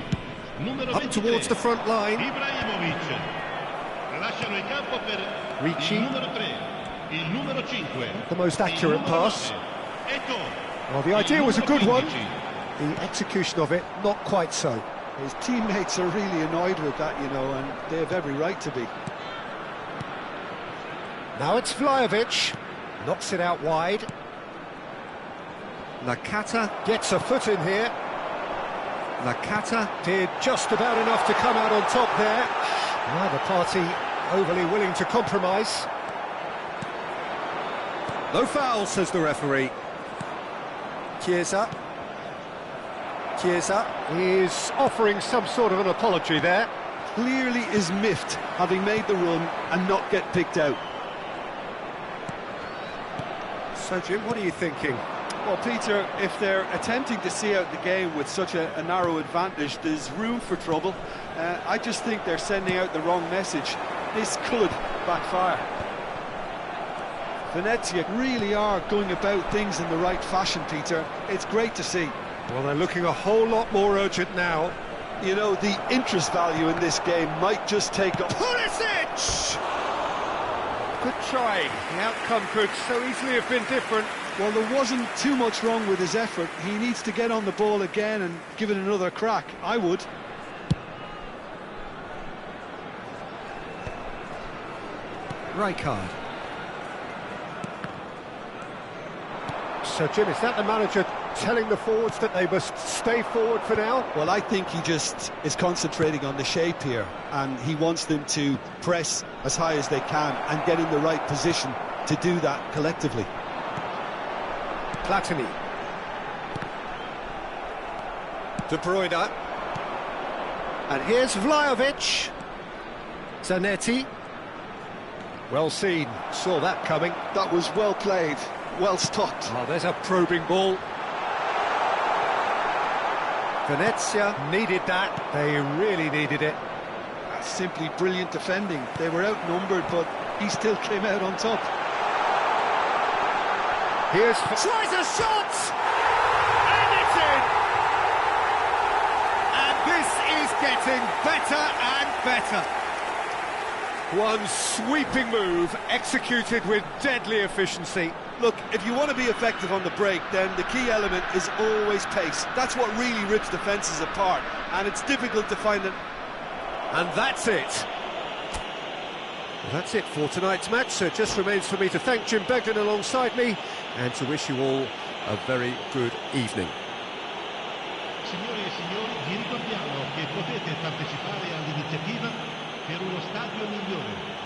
numero Up 23, towards the front line. Ibrahimovic. Lasciano il campo per Ricci. il numero 3, il numero 5, The most accurate pass. Eto'o. Well, the idea was a good one. The execution of it, not quite so. His teammates are really annoyed with that, you know, and they have every right to be. Now it's Vlahovic. Knocks it out wide. Nakata gets a foot in here. Nakata did just about enough to come out on top there. Neither party overly willing to compromise. No foul, says the referee. Chiesa. Chiesa is offering some sort of an apology there. Clearly is miffed, having made the run and not get picked out. So, Jim, what are you thinking? Well, Peter, if they're attempting to see out the game with such a narrow advantage, there's room for trouble. I just think they're sending out the wrong message. This could backfire. Venezia really are going about things in the right fashion, Peter. It's great to see. Well, they're looking a whole lot more urgent now. You know, the interest value in this game might just take up. Pulisic! Good try. The outcome could so easily have been different. Well, there wasn't too much wrong with his effort. He needs to get on the ball again and give it another crack. I would. Rijkaard. So, Jim, is that the manager telling the forwards that they must stay forward for now? Well, I think he just is concentrating on the shape here, and he wants them to press as high as they can and get in the right position to do that collectively. Platini. De Bruyne. And here's Vlahovic. Zanetti. Well seen, saw that coming. That was well played, well stopped. Oh, there's a probing ball. Venezia needed that, they really needed it. That's simply brilliant defending. They were outnumbered, but he still came out on top. Here's... tries a shot! And it's in! And this is getting better and better. One sweeping move, executed with deadly efficiency. Look, if you want to be effective on the break, then the key element is always pace. That's what really rips defences apart, and it's difficult to find it. And that's it. Well, that's it for tonight's match, so it just remains for me to thank Jim Beglin alongside me and to wish you all a very good evening. Signore e signori, vi ricordiamo che potete partecipare all'iniziativa per uno stadio migliore.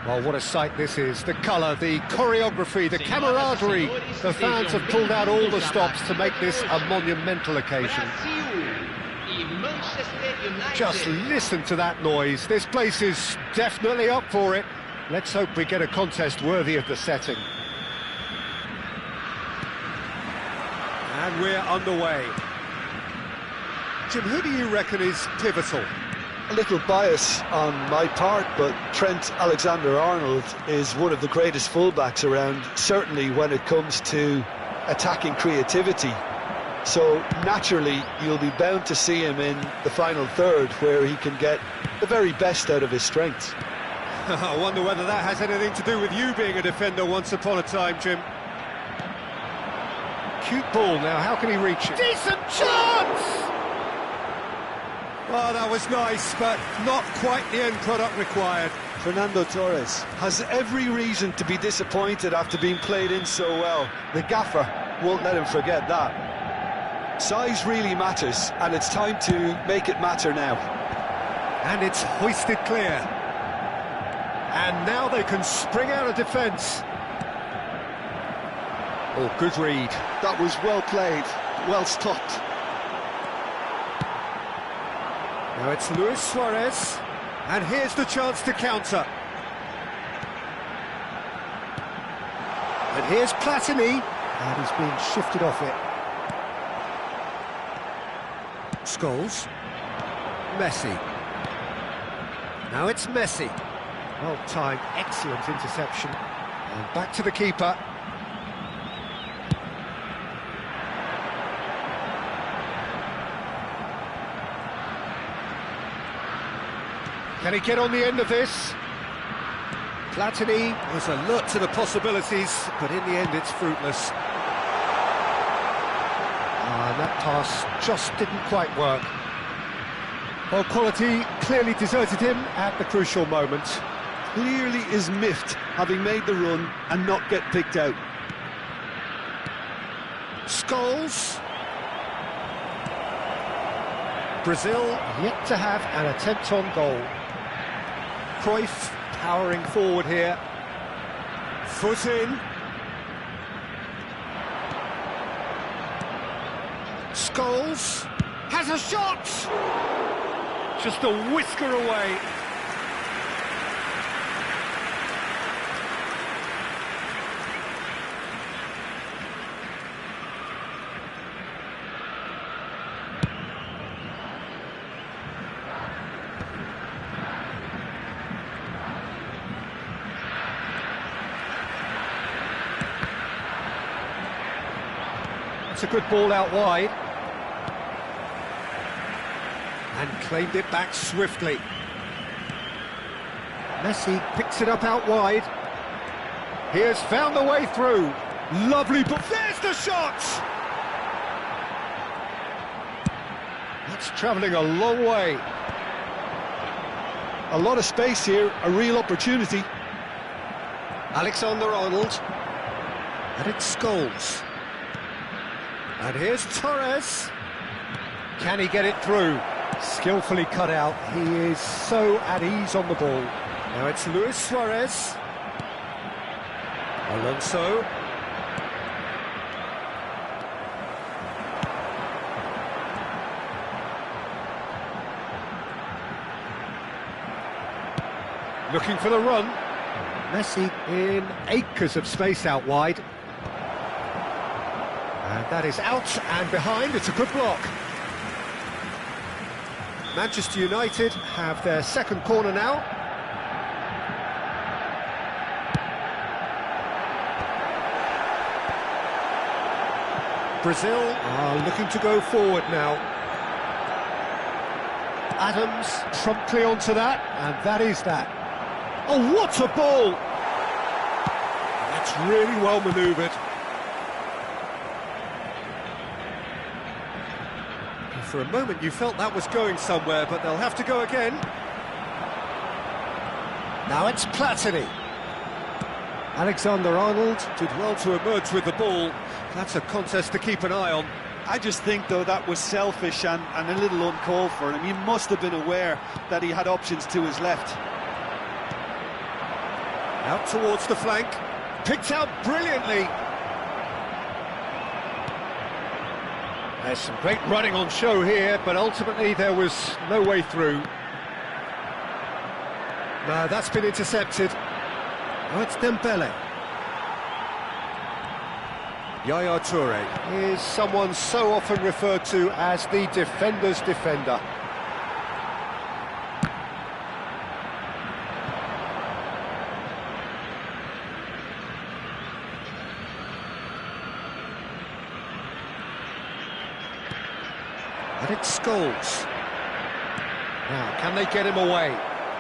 Well, what a sight this is. The colour, the choreography, the camaraderie. The fans have pulled out all the stops to make this a monumental occasion. Just listen to that noise. This place is definitely up for it. Let's hope we get a contest worthy of the setting. And we're underway. Jim, who do you reckon is pivotal? A little bias on my part, but Trent Alexander-Arnold is one of the greatest fullbacks around, certainly when it comes to attacking creativity. So naturally, you'll be bound to see him in the final third, where he can get the very best out of his strengths. I wonder whether that has anything to do with you being a defender once upon a time, Jim. Cute ball now, how can he reach it? Decent chance! Oh, that was nice, but not quite the end product required. Fernando Torres has every reason to be disappointed after being played in so well. The gaffer won't let him forget that. Size really matters, and it's time to make it matter now. And it's hoisted clear. And now they can spring out of defence. Oh, good read. That was well played, well stopped. Now it's Luis Suarez, and here's the chance to counter. And here's Platini, and he's being shifted off it. Scholes. Messi. Now it's Messi. Well timed, excellent interception. And back to the keeper. Can he get on the end of this? Platini was alert to the possibilities, but in the end it's fruitless. And that pass just didn't quite work. Well, quality clearly deserted him at the crucial moment. Clearly is miffed, having made the run and not get picked out. Scholes. Brazil yet to have an attempt on goal. Cruyff powering forward here. Foot in. Scholes has a shot! Just a whisker away. It's a good ball out wide. And claimed it back swiftly. Messi picks it up out wide. He has found the way through. Lovely, but there's the shot! That's travelling a long way. A lot of space here, a real opportunity. Alexander-Arnold. And it's Scholes. And here's Torres. Can he get it through? Skillfully cut out. He is so at ease on the ball. Now it's Luis Suarez. Alonso. Looking for the run. Messi in acres of space out wide. And that is out and behind. It's a good block. Manchester United have their second corner now. Brazil are looking to go forward now. Adams promptly onto that, and that is that. Oh, what a ball! That's really well manoeuvred. For a moment you felt that was going somewhere, but they'll have to go again. Now it's Platini. Alexander-Arnold did well to emerge with the ball. That's a contest to keep an eye on. I just think, though, that was selfish and a little uncalled for him. He must have been aware that he had options to his left. Out towards the flank. Picked out brilliantly. There's some great running on show here, but ultimately there was no way through. No, that's been intercepted. Oh, it's Dembele. Yaya Toure is someone so often referred to as the defender's defender. And it's Scholes. Now, can they get him away?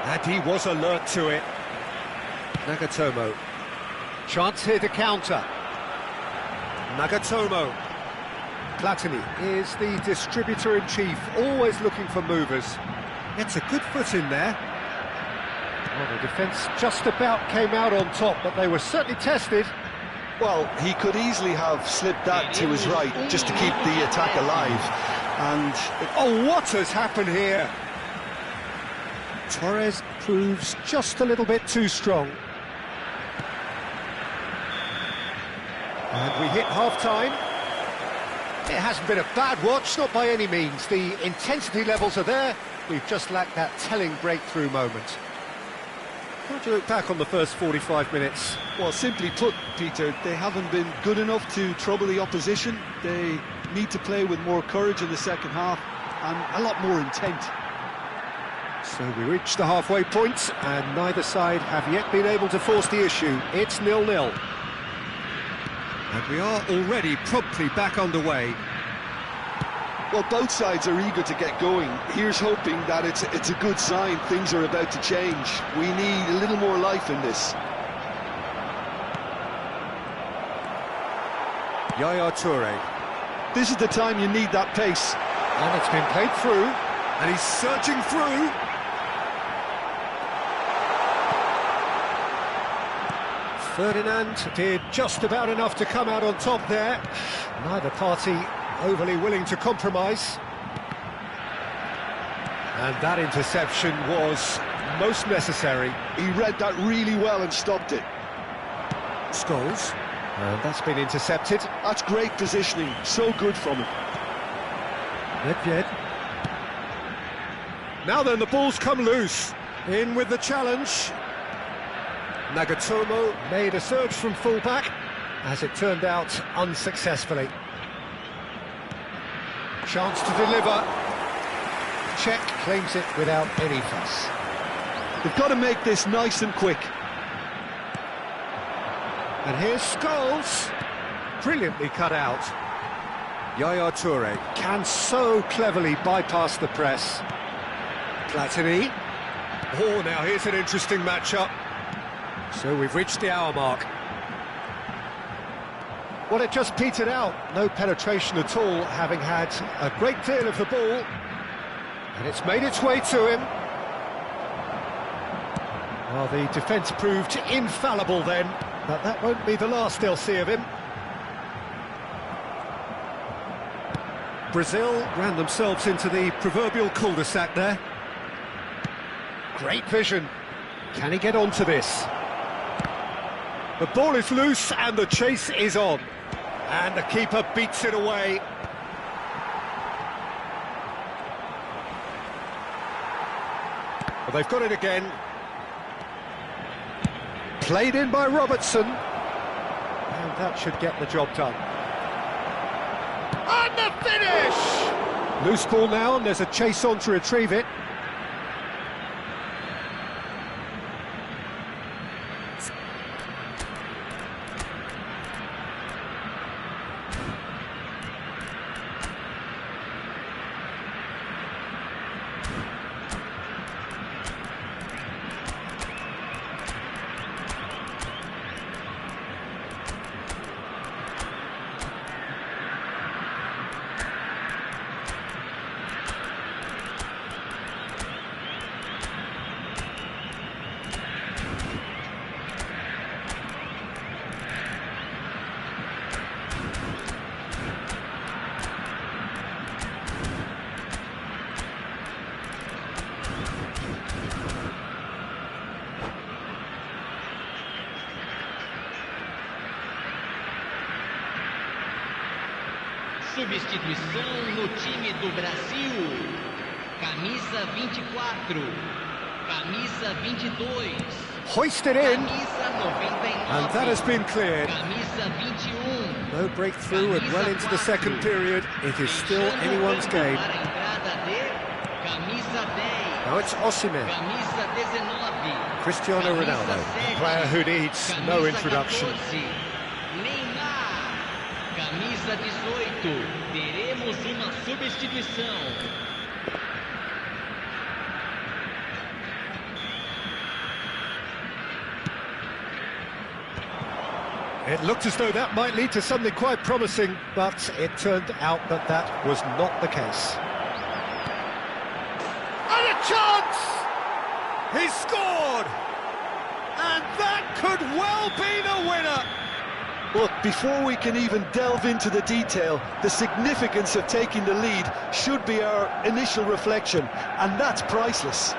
And he was alert to it. Nagatomo. Chance here to counter. Nagatomo. Platini is the distributor-in-chief, always looking for movers. Gets a good foot in there. Well, the defence just about came out on top, but they were certainly tested. Well, he could easily have slipped that to his right just to keep the attack alive. And oh, what has happened here? Torres proves just a little bit too strong. And we hit half-time. It hasn't been a bad watch, not by any means. The intensity levels are there. We've just lacked that telling breakthrough moment. How do you look back on the first 45 minutes? Well, simply put, Peter, they haven't been good enough to trouble the opposition. They need to play with more courage in the second half and a lot more intent. So we reach the halfway point, and neither side have yet been able to force the issue. It's 0-0. And we are already promptly back underway. Well, both sides are eager to get going. Here's hoping that it's a good sign. Things are about to change. We need a little more life in this. Yaya Toure. This is the time you need that pace. And it's been played through, and he's searching through. Ferdinand did just about enough to come out on top there. Neither party overly willing to compromise. And that interception was most necessary. He read that really well and stopped it. Scholes. And that's been intercepted. That's great positioning, so good from him. Nedved. Now then, the ball's come loose. In with the challenge. Nagatomo made a surge from full-back, as it turned out unsuccessfully. Chance to deliver. Czech claims it without any fuss. They've got to make this nice and quick. And here's Scholes. Brilliantly cut out. Yaya Toure can so cleverly bypass the press. Platini. Oh, now here's an interesting matchup. So we've reached the hour mark. Well, it just petered out. No penetration at all, having had a great deal of the ball. And it's made its way to him. Well, the defence proved infallible then, but that won't be the last they'll see of him. Brazil ran themselves into the proverbial cul-de-sac there. Great vision. Can he get onto this? The ball is loose and the chase is on. And the keeper beats it away. Well, they've got it again. Played in by Robertson. And that should get the job done. And the finish! Loose ball now, and there's a chase on to retrieve it. Substituição no time do Brasil. Camisa 24. Camisa 22. Hoisted in. Camisa 99. And that has been cleared. Camisa 21. No breakthrough and well into the second period. It is still anyone's game. Para a entrada de camisa 10. Now it's Osimhen. Camisa 19. Cristiano Ronaldo, a player who needs no introduction. 14, Neymar. Camisa 18. Teremos uma substituição. It looked as though that might lead to something quite promising, but it turned out that that was not the case. And a chance! He scored! And that could well be the winner! Look, before we can even delve into the detail, the significance of taking the lead should be our initial reflection, and that's priceless.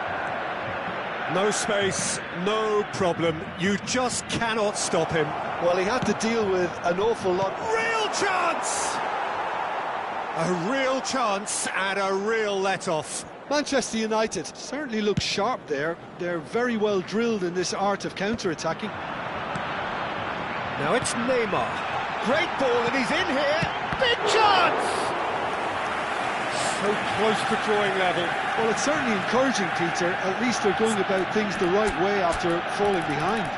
No space, no problem. You just cannot stop him. Well, he had to deal with an awful lot. Real chance! A real chance and a real let-off. Manchester United certainly look sharp there. They're very well drilled in this art of counter-attacking. Now it's Neymar. Great ball and he's in here. Big chance! So close to drawing level. Well, it's certainly encouraging, Peter. At least they're going about things the right way after falling behind.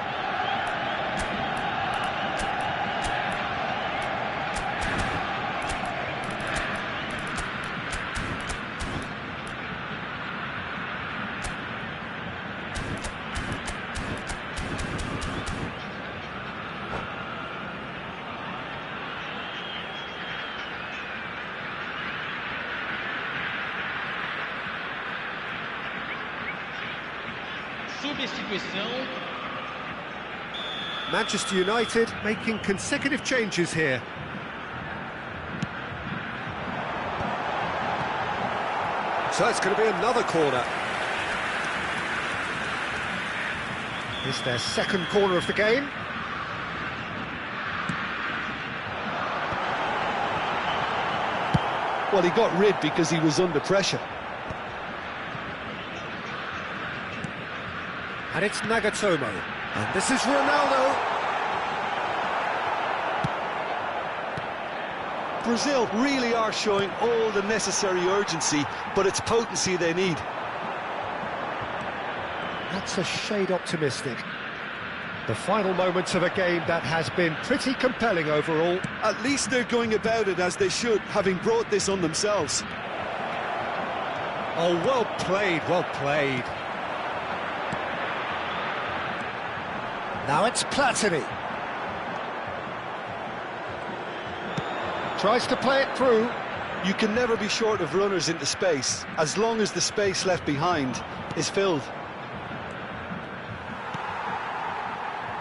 Substituição. Manchester United making consecutive changes here. So it's going to be another corner. It's their second corner of the game. Well, he got rid because he was under pressure. And it's Nagatomo. And this is Ronaldo. Brazil really are showing all the necessary urgency, but it's potency they need. That's a shade optimistic. The final moments of a game that has been pretty compelling overall. At least they're going about it as they should, having brought this on themselves. Oh, well played, well played. Now it's Platini. Tries to play it through. You can never be short of runners into space, as long as the space left behind is filled.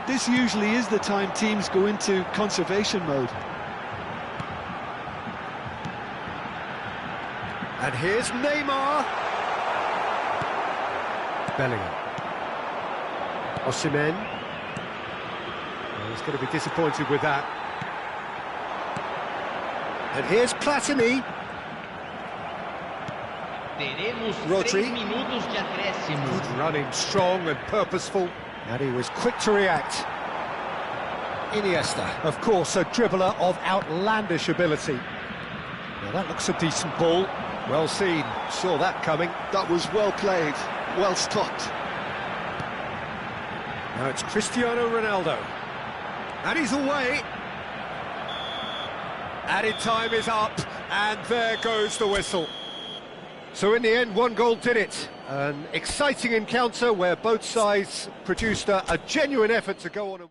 This usually is the time teams go into conservation mode. And here's Neymar. Bellingham. Osimhen. Well, he's going to be disappointed with that. And here's Platini. Teremos Rodri. 3 minutos de acréscimo. Good running, strong and purposeful. And he was quick to react. Iniesta, of course, a dribbler of outlandish ability. Now that looks a decent ball. Well seen, saw that coming. That was well played, well stopped. Now it's Cristiano Ronaldo. And he's away. Added time is up, and there goes the whistle. So in the end, one goal did it. An exciting encounter where both sides produced a genuine effort to go on and...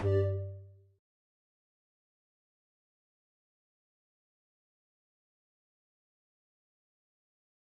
Bye.